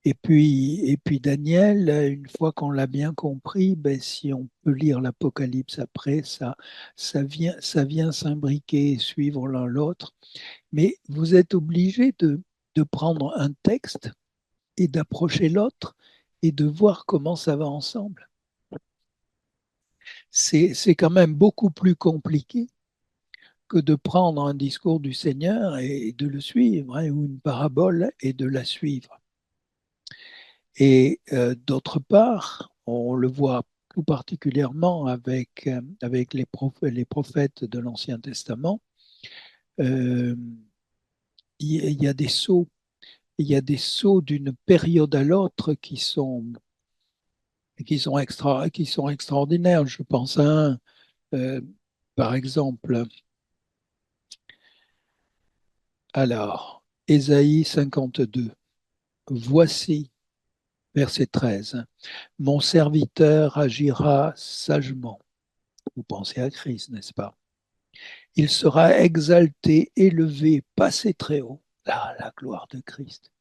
Et puis Daniel, une fois qu'on l'a bien compris, ben, si on peut lire l'Apocalypse après, ça vient s'imbriquer et suivre l'un l'autre. Mais vous êtes obligé de prendre un texte et d'approcher l'autre et de voir comment ça va ensemble. C'est quand même beaucoup plus compliqué que de prendre un discours du Seigneur et de le suivre, hein, ou une parabole et de la suivre. Et d'autre part, on le voit tout particulièrement avec les prophètes de l'Ancien Testament, euh, il y a des sauts. Il y a des sauts d'une période à l'autre qui sont extraordinaires. Je pense à un, euh, par exemple, alors, Ésaïe 52. Voici, verset 13, mon serviteur agira sagement. Vous pensez à Christ, n'est-ce pas? Il sera exalté, élevé, passé très haut. Là, la gloire de Christ.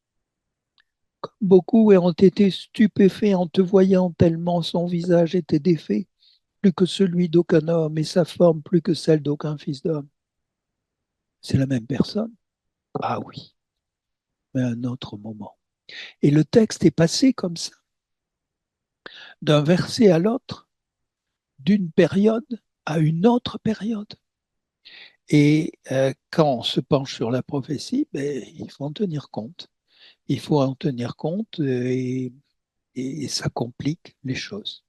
Beaucoup ont été stupéfaits en te voyant tellement son visage était défait, plus que celui d'aucun homme et sa forme plus que celle d'aucun fils d'homme. C'est la même personne? Ah oui, mais à un autre moment. Et le texte est passé comme ça, d'un verset à l'autre, d'une période à une autre période. Et quand on se penche sur la prophétie, ben, il faut en tenir compte. Il faut en tenir compte et ça complique les choses.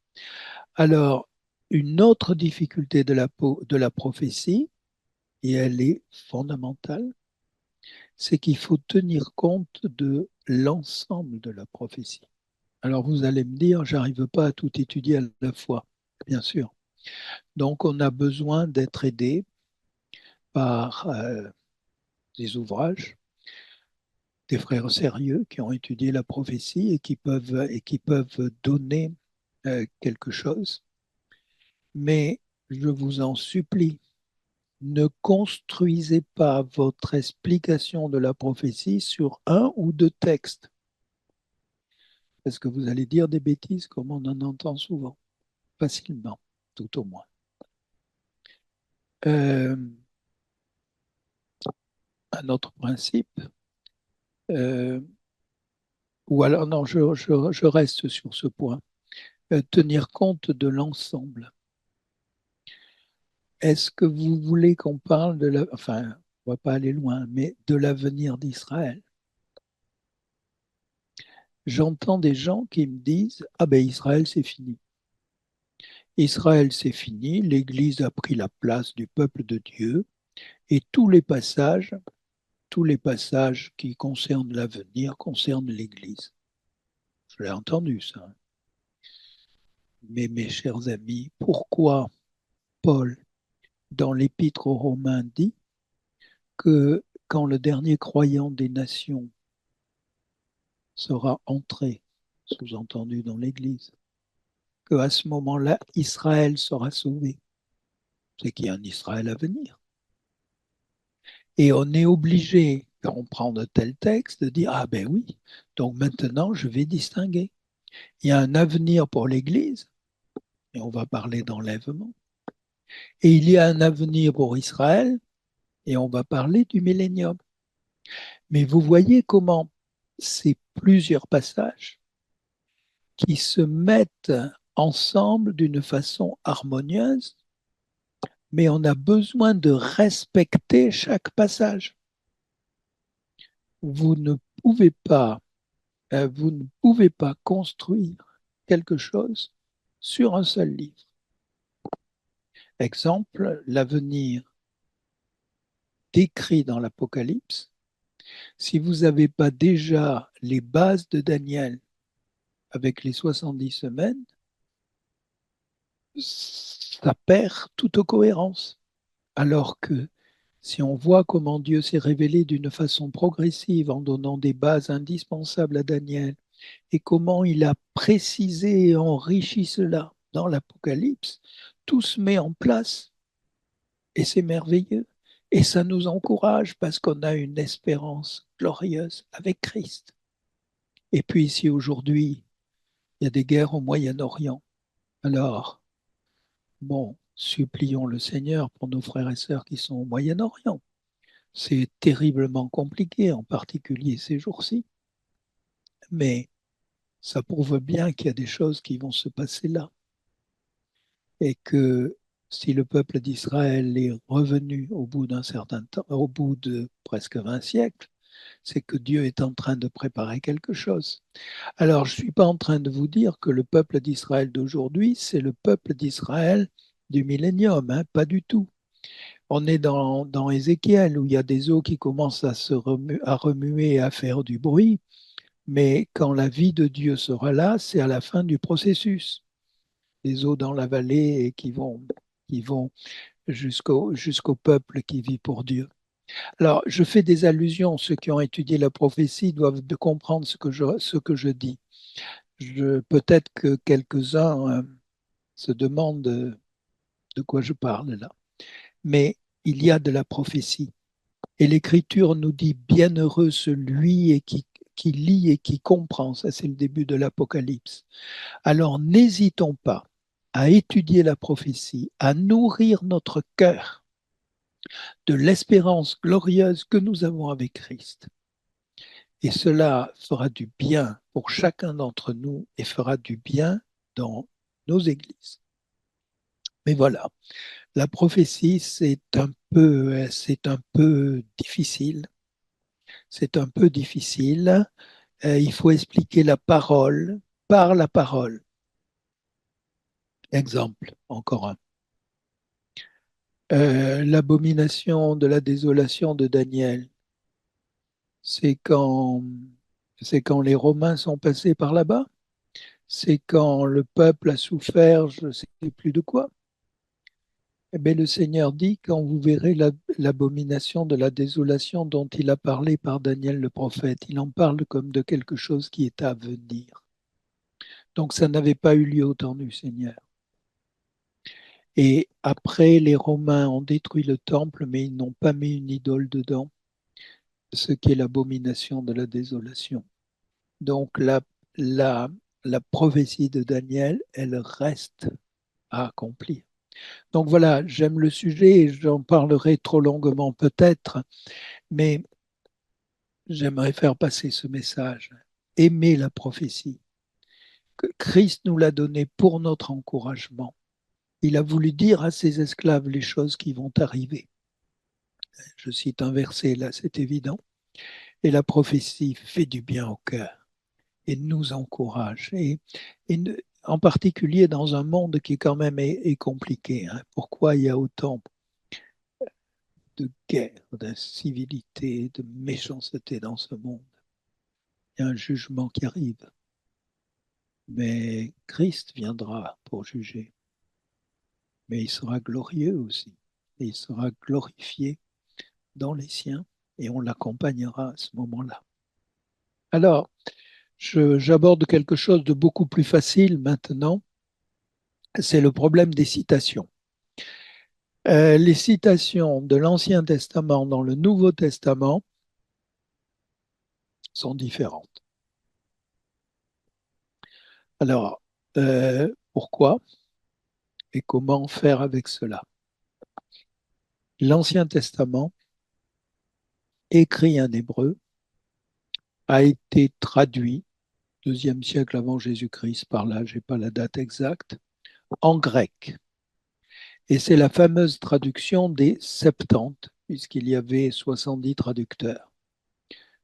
Alors, une autre difficulté de la prophétie, et elle est fondamentale, c'est qu'il faut tenir compte de l'ensemble de la prophétie. Alors vous allez me dire, j'arrive pas à tout étudier à la fois, bien sûr. Donc on a besoin d'être aidé par des ouvrages, des frères sérieux qui ont étudié la prophétie et qui peuvent donner quelque chose. Mais je vous en supplie, ne construisez pas votre explication de la prophétie sur un ou deux textes, parce que vous allez dire des bêtises comme on en entend souvent, facilement, tout au moins. Euh, un autre principe, euh, ou alors non, je reste sur ce point. Tenir compte de l'ensemble. Est-ce que vous voulez qu'on parle de la, enfin, on va pas aller loin, mais de l'avenir d'Israël? J'entends des gens qui me disent, ah ben Israël c'est fini. Israël c'est fini, l'Église a pris la place du peuple de Dieu et tous les passages qui concernent l'avenir concernent l'Église. Je l'ai entendu ça. Mais mes chers amis, pourquoi Paul, dans l'Épître aux Romains, dit que quand le dernier croyant des nations sera entré, sous-entendu dans l'Église, qu'à ce moment-là, Israël sera sauvé? C'est qu'il y a un Israël à venir. Et on est obligé, quand on prend de tels textes, de dire, ah ben oui, donc maintenant je vais distinguer. Il y a un avenir pour l'Église, et on va parler d'enlèvement, et il y a un avenir pour Israël, et on va parler du millénium. Mais vous voyez comment ces plusieurs passages qui se mettent ensemble d'une façon harmonieuse, mais on a besoin de respecter chaque passage. Vous ne pouvez pas, vous ne pouvez pas construire quelque chose sur un seul livre. Exemple, l'avenir décrit dans l'Apocalypse. Si vous n'avez pas déjà les bases de Daniel avec les 70 semaines, ça perd toute cohérence. Alors que si on voit comment Dieu s'est révélé d'une façon progressive en donnant des bases indispensables à Daniel et comment il a précisé et enrichi cela dans l'Apocalypse, tout se met en place et c'est merveilleux. Et ça nous encourage parce qu'on a une espérance glorieuse avec Christ. Et puis si aujourd'hui, il y a des guerres au Moyen-Orient, alors, bon, supplions le Seigneur pour nos frères et sœurs qui sont au Moyen-Orient. C'est terriblement compliqué, en particulier ces jours-ci, mais ça prouve bien qu'il y a des choses qui vont se passer là et que si le peuple d'Israël est revenu au bout d'un certain temps, au bout de presque 20 siècles, c'est que Dieu est en train de préparer quelque chose. Alors, je ne suis pas en train de vous dire que le peuple d'Israël d'aujourd'hui, c'est le peuple d'Israël du millénium, hein, pas du tout. On est dans Ézéchiel où il y a des eaux qui commencent à remuer et à faire du bruit, mais quand la vie de Dieu sera là, c'est à la fin du processus. Les eaux dans la vallée et qui vont jusqu'au peuple qui vit pour Dieu. Alors, je fais des allusions. Ceux qui ont étudié la prophétie doivent de comprendre ce que je dis. Peut-être que quelques-uns se demandent de quoi je parle là. Mais il y a de la prophétie. Et l'Écriture nous dit bienheureux celui qui lit et qui comprend. Ça, c'est le début de l'Apocalypse. Alors, n'hésitons pas à étudier la prophétie, à nourrir notre cœur de l'espérance glorieuse que nous avons avec Christ. Et cela fera du bien pour chacun d'entre nous et fera du bien dans nos églises. Mais voilà, la prophétie, c'est un peu difficile. C'est un peu difficile. Il faut expliquer la parole par la parole. Exemple, encore un. L'abomination de la désolation de Daniel, c'est quand, c'est quand les Romains sont passés par là-bas, c'est quand le peuple a souffert, je ne sais plus de quoi. Eh bien, le Seigneur dit, quand vous verrez l'abomination de la désolation dont il a parlé par Daniel le prophète, il en parle comme de quelque chose qui est à venir. Donc ça n'avait pas eu lieu au temps du Seigneur. Et après, les Romains ont détruit le temple, mais ils n'ont pas mis une idole dedans, ce qui est l'abomination de la désolation. Donc la, la prophétie de Daniel, elle reste à accomplir. Donc voilà, j'aime le sujet et j'en parlerai trop longuement peut-être, mais j'aimerais faire passer ce message. Aimer la prophétie, que Christ nous l'a donné pour notre encouragement. Il a voulu dire à ses esclaves les choses qui vont arriver. Je cite un verset là, c'est évident. Et la prophétie fait du bien au cœur et nous encourage. Et en particulier dans un monde qui quand même est compliqué. Hein. Pourquoi il y a autant de guerre, d'incivilité, de méchanceté dans ce monde? Il y a un jugement qui arrive. Mais Christ viendra pour juger. Mais il sera glorieux aussi. Et il sera glorifié dans les siens et on l'accompagnera à ce moment-là. Alors, j'aborde quelque chose de beaucoup plus facile maintenant, c'est le problème des citations. Les citations de l'Ancien Testament dans le Nouveau Testament sont différentes. Alors, pourquoi et comment faire avec cela? L'Ancien Testament, écrit en hébreu, a été traduit, deuxième siècle avant Jésus-Christ, par là, je n'ai pas la date exacte, en grec. Et c'est la fameuse traduction des Septante, puisqu'il y avait 70 traducteurs.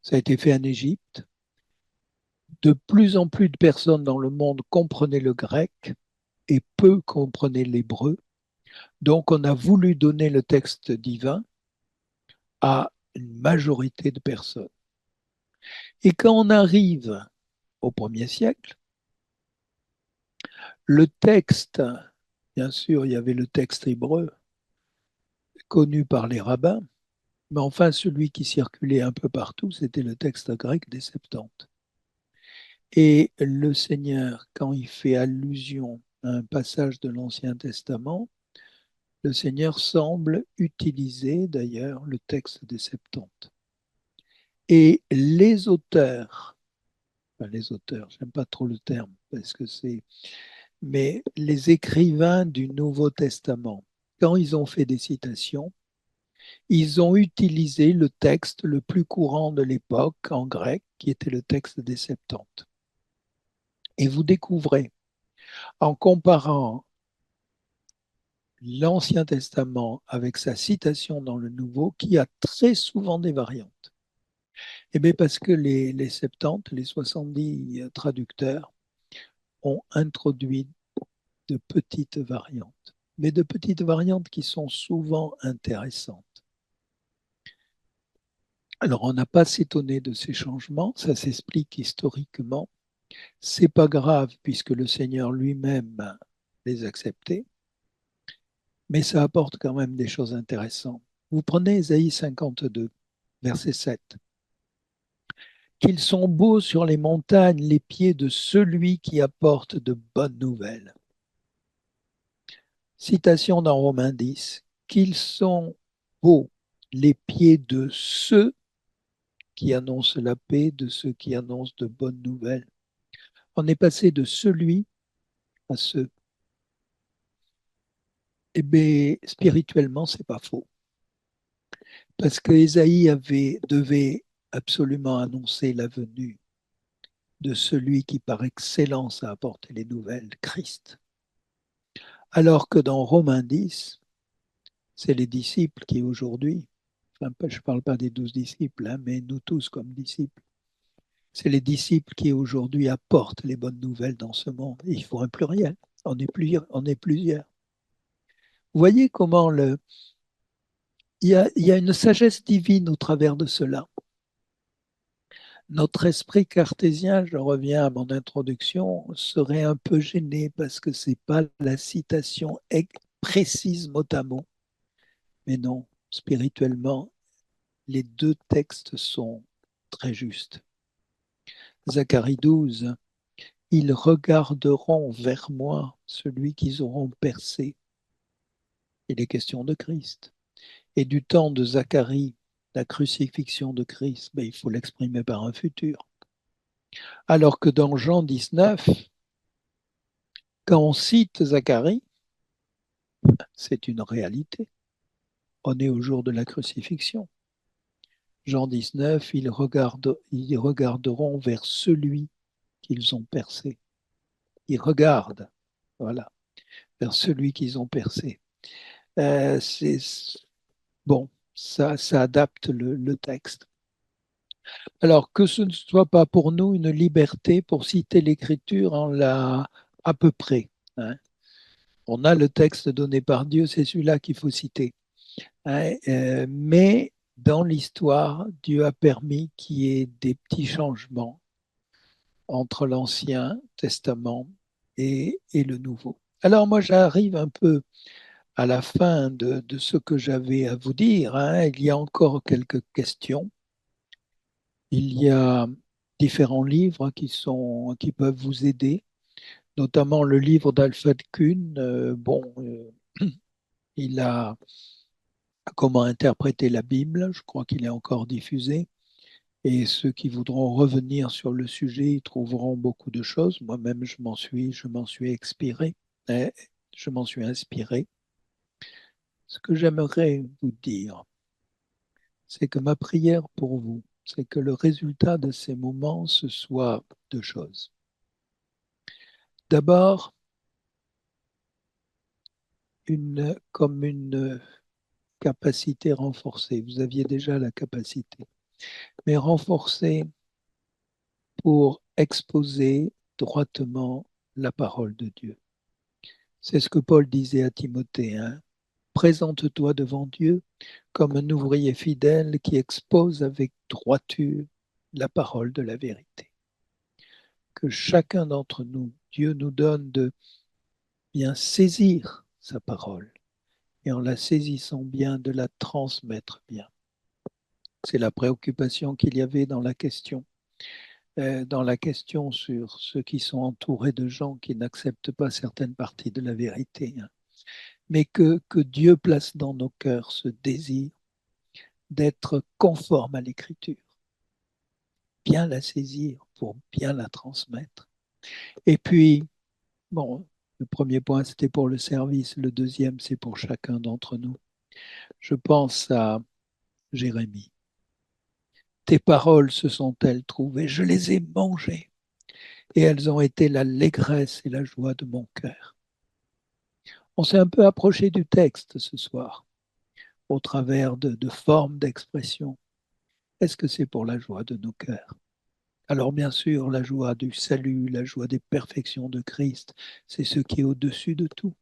Ça a été fait en Égypte. De plus en plus de personnes dans le monde comprenaient le grec et peu comprenaient l'hébreu. Donc on a voulu donner le texte divin à une majorité de personnes. Et quand on arrive au 1er siècle, le texte, bien sûr, il y avait le texte hébreu connu par les rabbins, mais enfin celui qui circulait un peu partout, c'était le texte grec des Septante. Et le Seigneur, quand il fait allusion à un passage de l'Ancien Testament, le Seigneur semble utiliser d'ailleurs le texte des Septante. Et les auteurs, j'aime pas trop le terme, parce que mais les écrivains du Nouveau Testament, quand ils ont fait des citations, ils ont utilisé le texte le plus courant de l'époque en grec, qui était le texte des Septante. Et vous découvrez, en comparant l'Ancien Testament avec sa citation dans le Nouveau, qui a très souvent des variantes. Eh bien, parce que les 70, les 70 traducteurs ont introduit de petites variantes, mais de petites variantes qui sont souvent intéressantes. Alors, on n'a pas s'étonner de ces changements, ça s'explique historiquement. C'est pas grave puisque le Seigneur lui-même les acceptait, mais ça apporte quand même des choses intéressantes. Vous prenez Ésaïe 52, verset 7. Qu'ils sont beaux sur les montagnes les pieds de celui qui apporte de bonnes nouvelles. Citation dans Romains 10. Qu'ils sont beaux les pieds de ceux qui annoncent la paix, de ceux qui annoncent de bonnes nouvelles. On est passé de celui à ceux. Eh bien, spirituellement, c'est pas faux. Parce que Ésaïe devait absolument annoncer la venue de celui qui par excellence a apporté les nouvelles, Christ. Alors que dans Romains 10, c'est les disciples qui aujourd'hui, enfin je ne parle pas des 12 disciples, hein, mais nous tous comme disciples, c'est les disciples qui aujourd'hui apportent les bonnes nouvelles dans ce monde. Et il faut un pluriel, on est plusieurs. Vous voyez comment il y a une sagesse divine au travers de cela. Notre esprit cartésien, je reviens à mon introduction, serait un peu gêné parce que ce n'est pas la citation précise mot à mot. Mais non, spirituellement, les deux textes sont très justes. Zacharie 12, ils regarderont vers moi celui qu'ils auront percé. Il est question de Christ. Et du temps de Zacharie, la crucifixion de Christ, ben, il faut l'exprimer par un futur. Alors que dans Jean 19, quand on cite Zacharie, C'est une réalité. On est au jour de la crucifixion. Jean 19, ils regarderont vers celui qu'ils ont percé. Ils regardent, voilà, vers celui qu'ils ont percé. C'est bon, ça adapte le texte. Alors que ce ne soit pas pour nous une liberté pour citer l'Écriture en la à peu près, hein. On a le texte donné par Dieu, c'est celui-là qu'il faut citer, hein. Mais dans l'histoire, Dieu a permis qu'il y ait des petits changements entre l'Ancien Testament et le Nouveau. Alors moi, j'arrive un peu à la fin de ce que j'avais à vous dire, hein. Il y a encore quelques questions. Il y a différents livres qui peuvent vous aider, notamment le livre d'Alfred Kuhn. Il a Comment interpréter la Bible, je crois qu'il est encore diffusé. Et ceux qui voudront revenir sur le sujet, ils trouveront beaucoup de choses. Moi-même, je m'en suis expiré, je m'en suis inspiré. Ce que j'aimerais vous dire, c'est que ma prière pour vous, c'est que le résultat de ces moments, ce soit deux choses. D'abord, comme une capacité renforcée. Vous aviez déjà la capacité, mais renforcée pour exposer droitement la parole de Dieu. C'est ce que Paul disait à Timothée, hein. Présente-toi devant Dieu comme un ouvrier fidèle qui expose avec droiture la parole de la vérité. Que chacun d'entre nous, Dieu nous donne de bien saisir sa parole et en la saisissant bien, de la transmettre bien. C'est la préoccupation qu'il y avait dans la question sur ceux qui sont entourés de gens qui n'acceptent pas certaines parties de la vérité, hein. Mais que Dieu place dans nos cœurs ce désir d'être conforme à l'Écriture, bien la saisir pour bien la transmettre. Et puis, bon, le premier point, c'était pour le service, le deuxième, c'est pour chacun d'entre nous. Je pense à Jérémie. Tes paroles se sont-elles trouvées? Je les ai mangées et elles ont été l'allégresse et la joie de mon cœur. On s'est un peu approché du texte ce soir, au travers de formes d'expression. Est-ce que c'est pour la joie de nos cœurs? Alors bien sûr, la joie du salut, la joie des perfections de Christ, c'est ce qui est au-dessus de tout.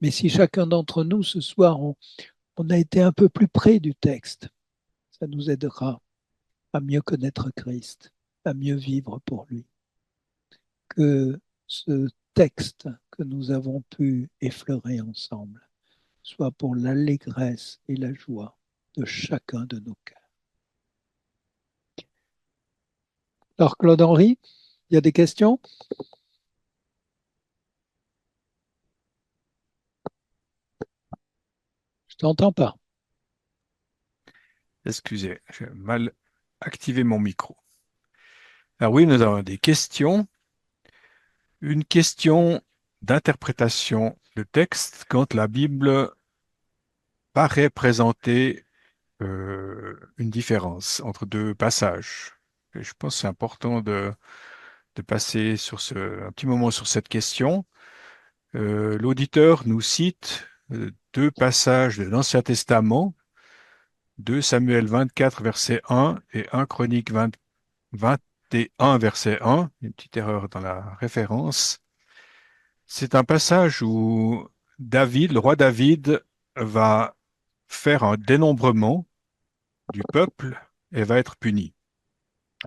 Mais si chacun d'entre nous ce soir, on a été un peu plus près du texte, ça nous aidera à mieux connaître Christ, à mieux vivre pour lui. Que ce texte que nous avons pu effleurer ensemble soit pour l'allégresse et la joie de chacun de nos cœurs. Alors, Claude-Henri, il y a des questions? Je t'entends pas. Excusez, j'ai mal activé mon micro. Alors oui, nous avons des questions. Une question d'interprétation de texte quand la Bible paraît présenter une différence entre deux passages. Et je pense que c'est important de passer un petit moment sur cette question. L'auditeur nous cite deux passages de l'Ancien Testament, 2 Samuel 24, verset 1 et 1 Chronique 21, verset 1. Une petite erreur dans la référence. C'est un passage où le roi David, va faire un dénombrement du peuple et va être puni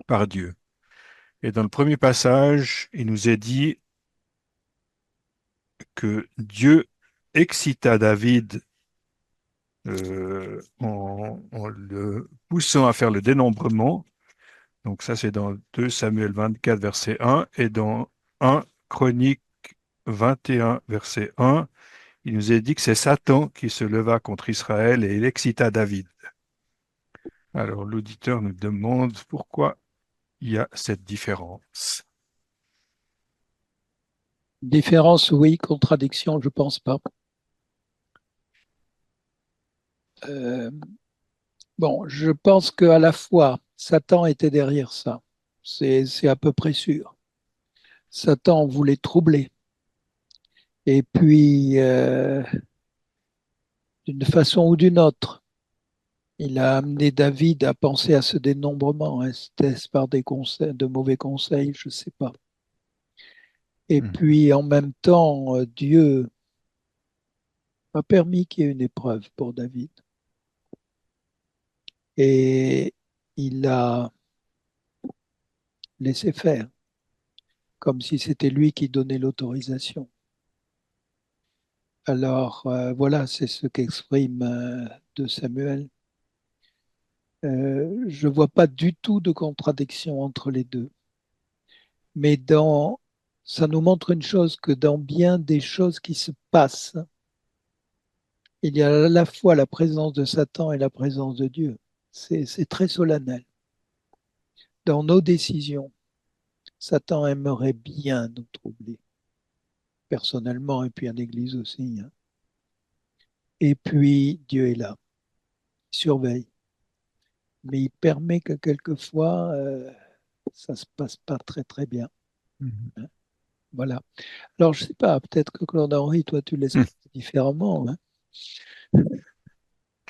par Dieu. Et dans le premier passage, il nous est dit que Dieu excita David en le poussant à faire le dénombrement. Donc ça, c'est dans 2 Samuel 24, verset 1, et dans 1 Chronique 21, verset 1, il nous est dit que c'est Satan qui se leva contre Israël et il excita David. Alors l'auditeur nous demande pourquoi il y a cette différence. Différence, oui. Contradiction, je pense pas. Euh, bon, je pense qu'à la fois, Satan était derrière ça. C'est à peu près sûr. Satan voulait troubler. Et puis, d'une façon ou d'une autre, il a amené David à penser à ce dénombrement. Hein. C'était par des conseils, de mauvais conseils, je ne sais pas. Et Mhm. puis, en même temps, Dieu a permis qu'il y ait une épreuve pour David. Et il a laissé faire, comme si c'était lui qui donnait l'autorisation. Alors, voilà, c'est ce qu'exprime de Samuel. Je ne vois pas du tout de contradiction entre les deux. Mais ça nous montre une chose, que dans bien des choses qui se passent, il y a à la fois la présence de Satan et la présence de Dieu. C'est très solennel. Dans nos décisions, Satan aimerait bien nous troubler, personnellement, et puis en Église aussi. Hein. Et puis, Dieu est là, il surveille. Mais il permet que quelquefois, ça ne se passe pas très, très bien. Mhm. Hein. Voilà. Alors, je ne sais pas, peut-être que Claude-Henri, toi, tu Mhm. l'expliques différemment. Hein.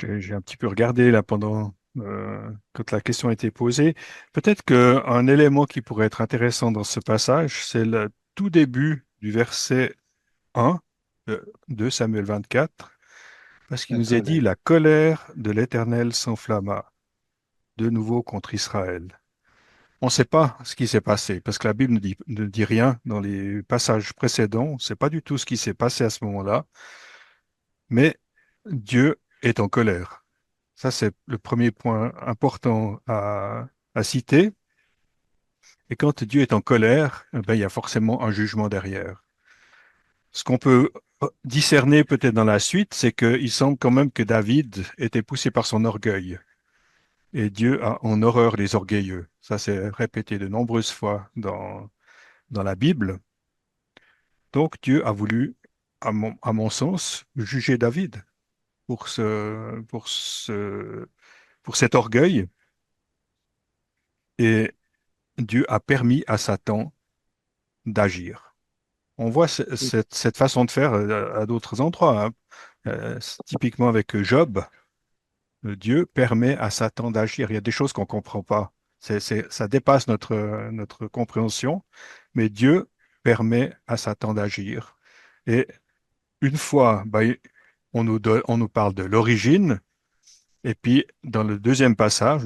J'ai un petit peu regardé là pendant quand la question a été posée. Peut-être qu'un élément qui pourrait être intéressant dans ce passage, c'est le tout début du verset 1 de Samuel 24, parce qu'il La nous est dit, colère. la colère de l'Éternel s'enflamma de nouveau contre Israël. On ne sait pas ce qui s'est passé, parce que la Bible ne dit rien dans les passages précédents. On ne sait pas du tout ce qui s'est passé à ce moment-là, mais Dieu est en colère. Ça, c'est le premier point important à citer. Et quand Dieu est en colère, eh ben, il y a forcément un jugement derrière. Ce qu'on peut discerner peut-être dans la suite, c'est qu'il semble quand même que David était poussé par son orgueil. Et Dieu a en horreur les orgueilleux. Ça, c'est répété de nombreuses fois dans la Bible. Donc Dieu a voulu, à mon sens, juger David pour pour cet orgueil. Et Dieu a permis à Satan d'agir. On voit cette façon de faire à d'autres endroits. Hein. Typiquement avec Job, Dieu permet à Satan d'agir. Il y a des choses qu'on ne comprend pas. Ça dépasse notre compréhension, mais Dieu permet à Satan d'agir. Et une fois, ben, on nous parle de l'origine, et puis dans le deuxième passage,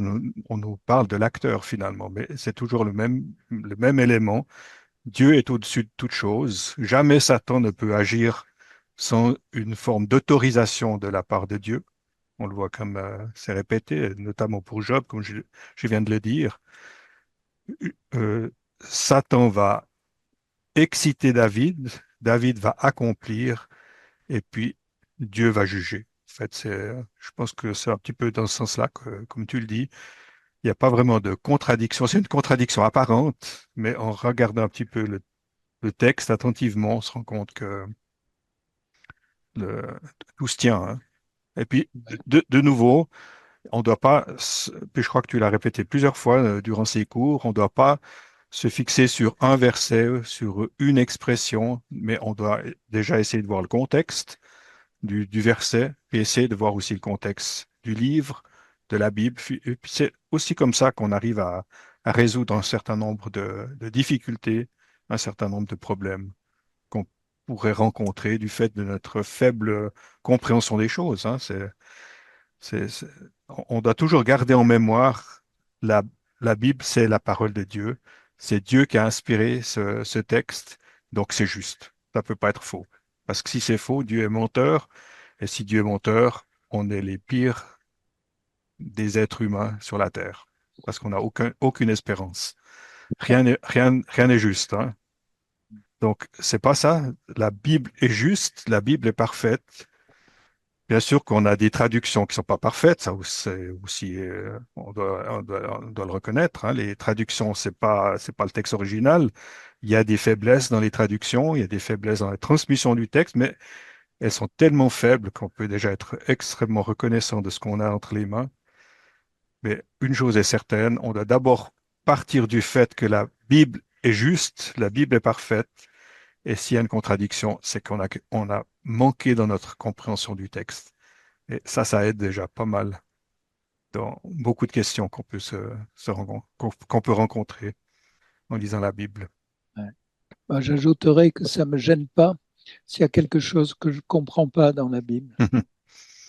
on nous parle de l'acteur finalement, mais c'est toujours le même élément. Dieu est au-dessus de toute chose. Jamais Satan ne peut agir sans une forme d'autorisation de la part de Dieu. On le voit comme c'est répété, notamment pour Job, comme je viens de le dire. Satan va exciter David, David va accomplir, et puis Dieu va juger. En fait, je pense que c'est un petit peu dans ce sens-là, comme tu le dis. Il n'y a pas vraiment de contradiction. C'est une contradiction apparente, mais en regardant un petit peu le texte attentivement, on se rend compte que le- tout se tient. Hein. Et puis, de nouveau, on ne doit pas, puis je crois que tu l'as répété plusieurs fois durant ces cours, on ne doit pas se fixer sur un verset, sur une expression, mais on doit déjà essayer de voir le contexte du verset et essayer de voir aussi le contexte du livre, de la Bible. Et puis c'est aussi comme ça qu'on arrive à résoudre un certain nombre de difficultés, un certain nombre de problèmes qu'on pourrait rencontrer du fait de notre faible compréhension des choses. Hein. C'est- c'est- on doit toujours garder en mémoire la, la Bible, c'est la parole de Dieu. C'est Dieu qui a inspiré ce texte, donc c'est juste. Ça ne peut pas être faux. Parce que si c'est faux, Dieu est menteur. Et si Dieu est menteur, on est les pires des êtres humains sur la terre. Parce qu'on n'a aucune espérance. Rien n'est juste. Hein. Donc, c'est pas ça. La Bible est juste, la Bible est parfaite. Bien sûr qu'on a des traductions qui sont pas parfaites, ça c'est aussi, on doit le reconnaître. Hein. Les traductions, c'est pas le texte original. Il y a des faiblesses dans les traductions, il y a des faiblesses dans la transmission du texte, mais elles sont tellement faibles qu'on peut déjà être extrêmement reconnaissant de ce qu'on a entre les mains. Mais une chose est certaine, on doit d'abord partir du fait que la Bible est juste, la Bible est parfaite, et s'il y a une contradiction, c'est on a manqué dans notre compréhension du texte. Et ça aide déjà pas mal dans beaucoup de questions qu'on peut rencontrer en lisant la Bible. Ouais. Bah, j'ajouterais que ça ne me gêne pas s'il y a quelque chose que je ne comprends pas dans la Bible,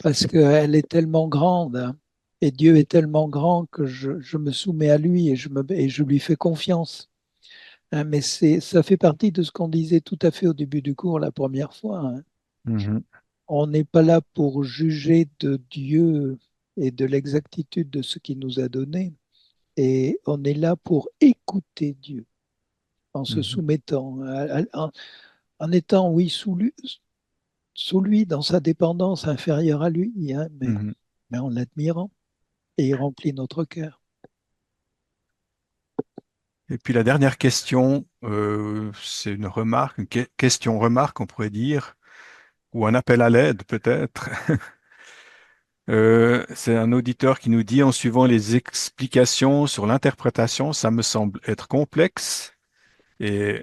parce qu'elle est tellement grande, hein, et Dieu est tellement grand que je me soumets à lui et je lui fais confiance. Hein, mais ça fait partie de ce qu'on disait tout à fait au début du cours la première fois. Hein. Mhm, On n'est pas là pour juger de Dieu et de l'exactitude de ce qu'il nous a donné, et on est là pour écouter Dieu en se mhm, soumettant, en étant, oui, sous lui, dans sa dépendance inférieure à lui, hein, mhm. mais en l'admirant, et il remplit notre cœur. Et puis la dernière question, c'est une remarque, question-remarque, on pourrait dire, ou un appel à l'aide peut-être. C'est un auditeur qui nous dit, en suivant les explications sur l'interprétation, ça me semble être complexe et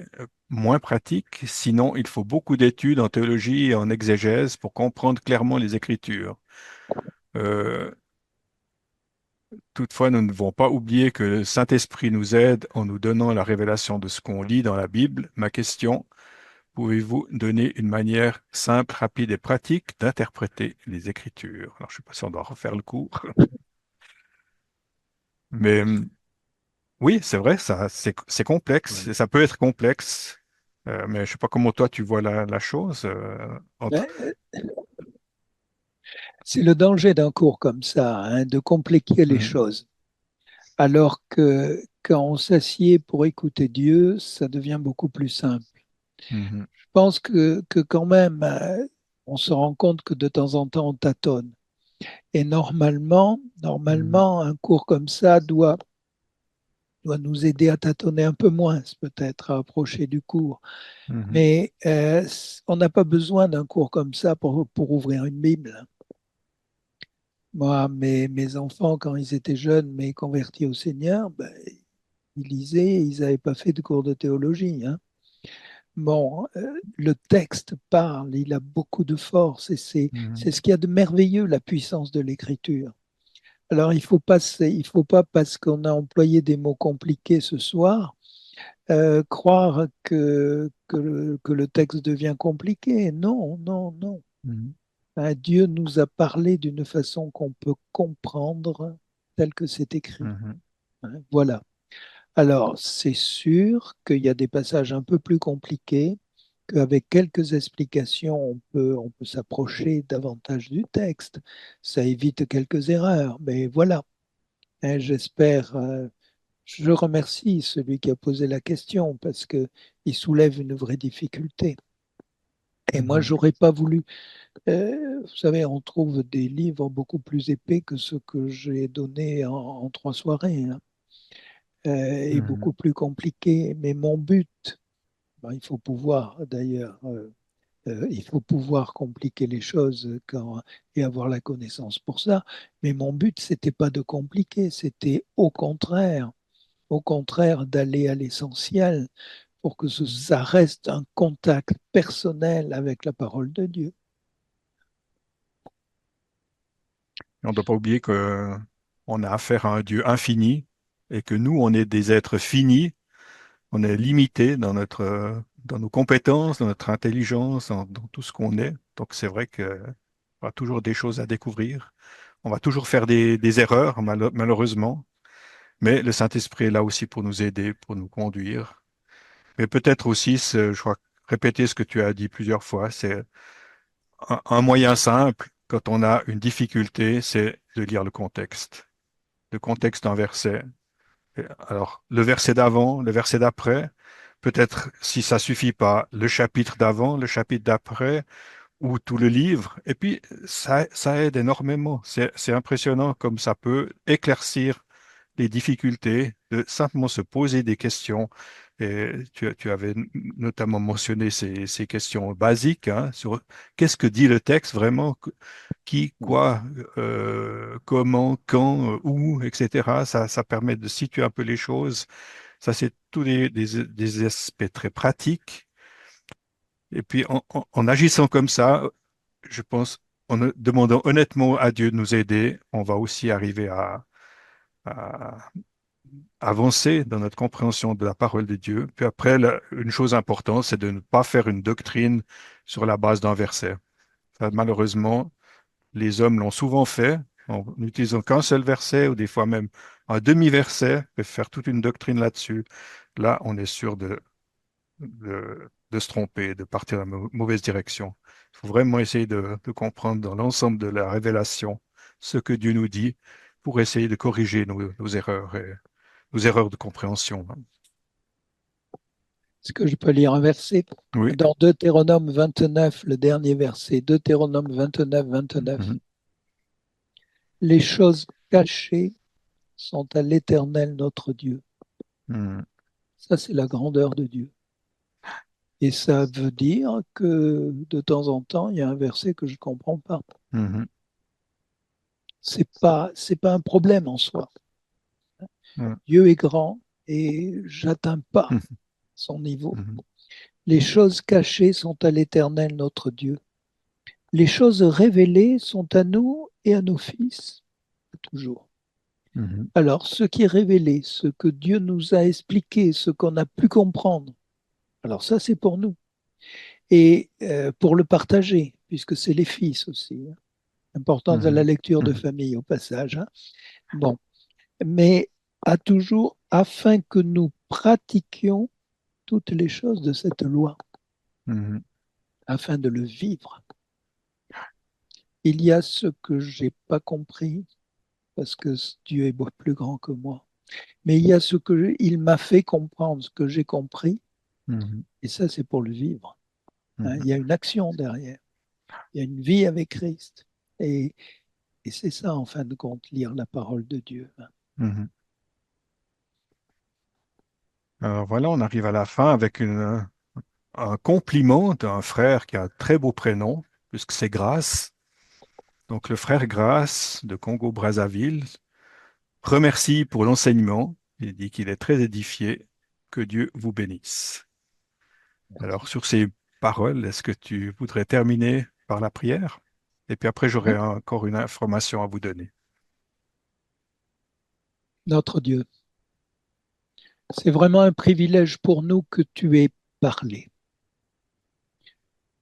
moins pratique. Sinon, il faut beaucoup d'études en théologie et en exégèse pour comprendre clairement les Écritures. Euh, Toutefois, nous ne devons pas oublier que le Saint-Esprit nous aide en nous donnant la révélation de ce qu'on lit dans la Bible. Ma question, pouvez-vous donner une manière simple, rapide et pratique d'interpréter les Écritures? Alors, je ne sais pas si on doit refaire le cours, mais oui, c'est vrai, c'est complexe, Ouais. et ça peut être complexe, mais je ne sais pas comment toi tu vois la chose entre. Ben, c'est le danger d'un cours comme ça, hein, de compliquer les Mhm, choses. Alors que quand on s'assied pour écouter Dieu, ça devient beaucoup plus simple. mhm, Je pense que quand même, on se rend compte que de temps en temps, on tâtonne. Et mhm, normalement, un cours comme ça doit nous aider à tâtonner un peu moins, peut-être, à approcher du cours. mhm, Mais on n'a pas besoin d'un cours comme ça pour ouvrir une Bible. Moi, mes enfants, quand ils étaient jeunes, mais convertis au Seigneur, ben, ils lisaient, ils n'avaient pas fait de cours de théologie. Hein. Bon, le texte parle, il a beaucoup de force et c'est mhm, ce qu'il y a de merveilleux, la puissance de l'écriture. Alors, il faut pas parce qu'on a employé des mots compliqués ce soir, croire que le texte devient compliqué. Non, non, non. mhm, Hein, Dieu nous a parlé d'une façon qu'on peut comprendre tel que c'est écrit. mhm, Hein, voilà. Alors, c'est sûr qu'il y a des passages un peu plus compliqués, qu'avec quelques explications, on peut s'approcher davantage du texte. Ça évite quelques erreurs, mais voilà. Hein, j'espère, je remercie celui qui a posé la question parce que il soulève une vraie difficulté. Et moi, mhm, j'aurais pas voulu. Vous savez, on trouve des livres beaucoup plus épais que ceux que j'ai donnés en 3 soirées, hein, et mhm, beaucoup plus compliqués. Mais mon but, ben, il faut pouvoir d'ailleurs, il faut pouvoir compliquer les choses et avoir la connaissance pour ça. Mais mon but, c'était pas de compliquer, c'était au contraire d'aller à l'essentiel pour que mhm. ça reste un contact personnel avec la parole de Dieu. On ne doit pas oublier que on a affaire à un Dieu infini et que nous, on est des êtres finis, on est limité dans nos compétences, dans notre intelligence, dans tout ce qu'on est. Donc c'est vrai qu'il y aura toujours des choses à découvrir. On va toujours faire des erreurs, malheureusement, mais le Saint-Esprit est là aussi pour nous aider, pour nous conduire. Mais peut-être aussi, je crois, répéter ce que tu as dit plusieurs fois, c'est un moyen simple quand on a une difficulté, c'est de lire le contexte d'un verset. Alors, le verset d'avant, le verset d'après, peut-être si ça suffit pas, le chapitre d'avant, le chapitre d'après, ou tout le livre. Et puis, ça aide énormément. C'est impressionnant comme ça peut éclaircir les difficultés, de simplement se poser des questions. Et tu avais notamment mentionné ces questions basiques, hein, sur qu'est-ce que dit le texte vraiment, qui, quoi, comment, quand, où, etc. Ça permet de situer un peu les choses. Ça, c'est tous des aspects très pratiques. Et puis, en agissant comme ça, je pense, en demandant honnêtement à Dieu de nous aider, on va aussi arriver à avancer dans notre compréhension de la parole de Dieu. Puis après, une chose importante, c'est de ne pas faire une doctrine sur la base d'un verset. Ça, malheureusement, les hommes l'ont souvent fait en n'utilisant qu'un seul verset ou des fois même un demi-verset, et faire toute une doctrine là-dessus. Là, on est sûr de se tromper, de partir dans la mauvaise direction. Il faut vraiment essayer de comprendre dans l'ensemble de la révélation ce que Dieu nous dit pour essayer de corriger nos erreurs et nos erreurs de compréhension. Est-ce que je peux lire un verset? Oui. Dans Deutéronome 29, le dernier verset, Deutéronome 29, 29. Mhm. Les choses cachées sont à l'Éternel notre Dieu. Mhm. Ça, c'est la grandeur de Dieu. Et ça veut dire que de temps en temps, il y a un verset que je ne comprends pas. Mhm. C'est pas un problème en soi. Mhm. Dieu est grand et j'atteins pas son niveau. Mhm. Les choses cachées sont à l'Éternel notre Dieu. Les choses révélées sont à nous et à nos fils, toujours. Mhm. Alors, ce qui est révélé, ce que Dieu nous a expliqué, ce qu'on a pu comprendre, alors ça, c'est pour nous. Et pour le partager, puisque c'est les fils aussi, hein. Importance de la Mhm. lecture de Mhm. famille au passage, hein. Bon, mais à toujours afin que nous pratiquions toutes les choses de cette loi, Mhm. afin de le vivre. Il y a ce que j'ai pas compris, parce que Dieu est beaucoup plus grand que moi. Mais il y a ce que il m'a fait comprendre, ce que j'ai compris, Mhm. et ça, c'est pour le vivre, hein. Mhm. Il y a une action derrière, il y a une vie avec Christ. Et, et c'est ça, en fin de compte, lire la parole de Dieu, hein. Mhm. Alors voilà, on arrive à la fin avec un compliment d'un frère qui a un très beau prénom, puisque c'est Grâce. Donc le frère Grâce de Congo-Brazzaville remercie pour l'enseignement. Il dit qu'il est très édifié. Que Dieu vous bénisse. Alors sur ces paroles, est-ce que tu voudrais terminer par la prière? Et puis après, j'aurai Oui. encore une information à vous donner. Notre Dieu, c'est vraiment un privilège pour nous que tu aies parlé.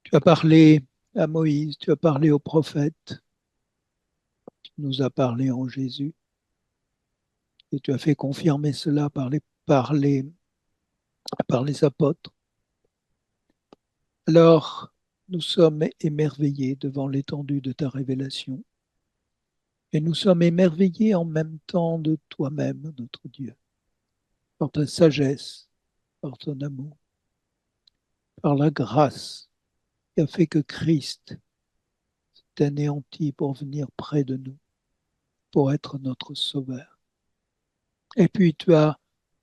Tu as parlé à Moïse, tu as parlé aux prophètes, tu nous as parlé en Jésus, et tu as fait confirmer cela par les apôtres. Alors, nous sommes émerveillés devant l'étendue de ta révélation, et nous sommes émerveillés en même temps de toi-même, notre Dieu, par ta sagesse, par ton amour, par la grâce qui a fait que Christ s'est anéanti pour venir près de nous, pour être notre sauveur. Et puis tu as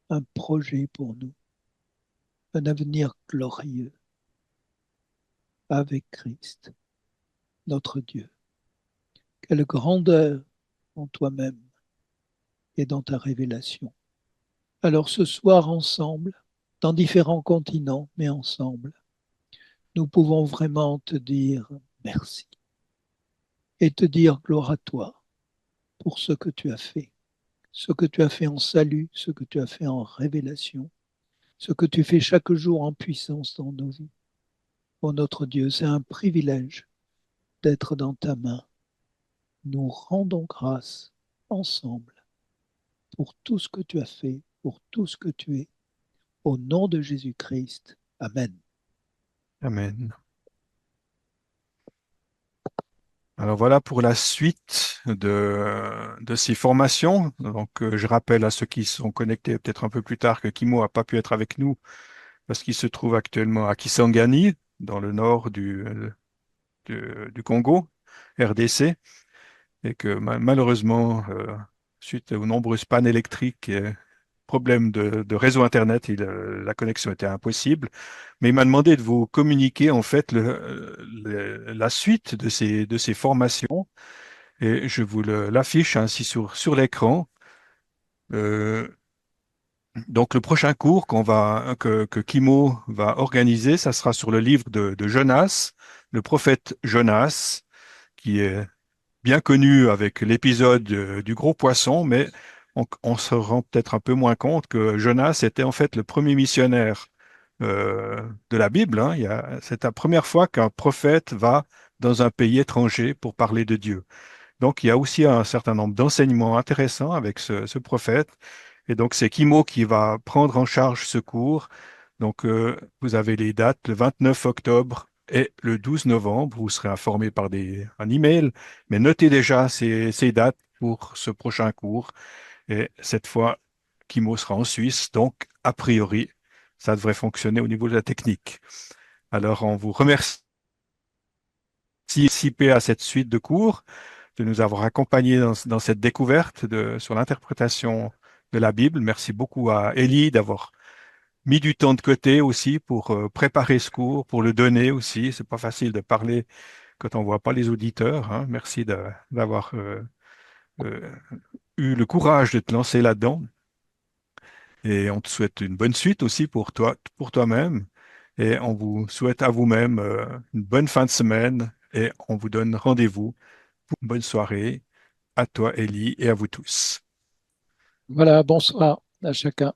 un projet pour nous, un avenir glorieux avec Christ, notre Dieu. Quelle grandeur en toi-même et dans ta révélation. Alors ce soir ensemble, dans différents continents, mais ensemble, nous pouvons vraiment te dire merci et te dire gloire à toi pour ce que tu as fait en salut, ce que tu as fait en révélation, ce que tu fais chaque jour en puissance dans nos vies. Oh notre Dieu, c'est un privilège d'être dans ta main. Nous rendons grâce ensemble pour tout ce que tu as fait, pour tout ce que tu es. Au nom de Jésus-Christ. Amen. Amen. Alors voilà pour la suite de ces formations. Donc je rappelle à ceux qui sont connectés peut-être un peu plus tard que Kimo n'a pas pu être avec nous parce qu'il se trouve actuellement à Kisangani, dans le nord du Congo, RDC, et que malheureusement, suite aux nombreuses pannes électriques, problèmes de réseau Internet, la connexion était impossible. Mais il m'a demandé de vous communiquer en fait la suite de ces formations et je vous l'affiche ainsi sur l'écran. Euh, donc le prochain cours que Kimo va organiser, ça sera sur le livre de Jonas, le prophète Jonas, qui est bien connu avec l'épisode du gros poisson, mais on se rend peut-être un peu moins compte que Jonas était en fait le premier missionnaire de la Bible. Hein. C'est la première fois qu'un prophète va dans un pays étranger pour parler de Dieu. Donc il y a aussi un certain nombre d'enseignements intéressants avec ce prophète. Et donc c'est Kimo qui va prendre en charge ce cours. Donc vous avez les dates, le 29 octobre et le 12 novembre. Vous serez informé par un email, mais notez déjà ces dates pour ce prochain cours. Et cette fois, Kimo sera en Suisse, donc a priori, ça devrait fonctionner au niveau de la technique. Alors, on vous remercie de participer à cette suite de cours, de nous avoir accompagnés dans cette découverte sur l'interprétation de la Bible. Merci beaucoup à Élie d'avoir mis du temps de côté aussi pour préparer ce cours, pour le donner aussi. C'est pas facile de parler quand on voit pas les auditeurs. Hein. Merci d'avoir euh, eu le courage de te lancer là-dedans. Et on te souhaite une bonne suite aussi pour toi-même. Et on vous souhaite à vous-même une bonne fin de semaine. Et on vous donne rendez-vous pour une bonne soirée à toi, Ellie, et à vous tous. Voilà, bonsoir à chacun.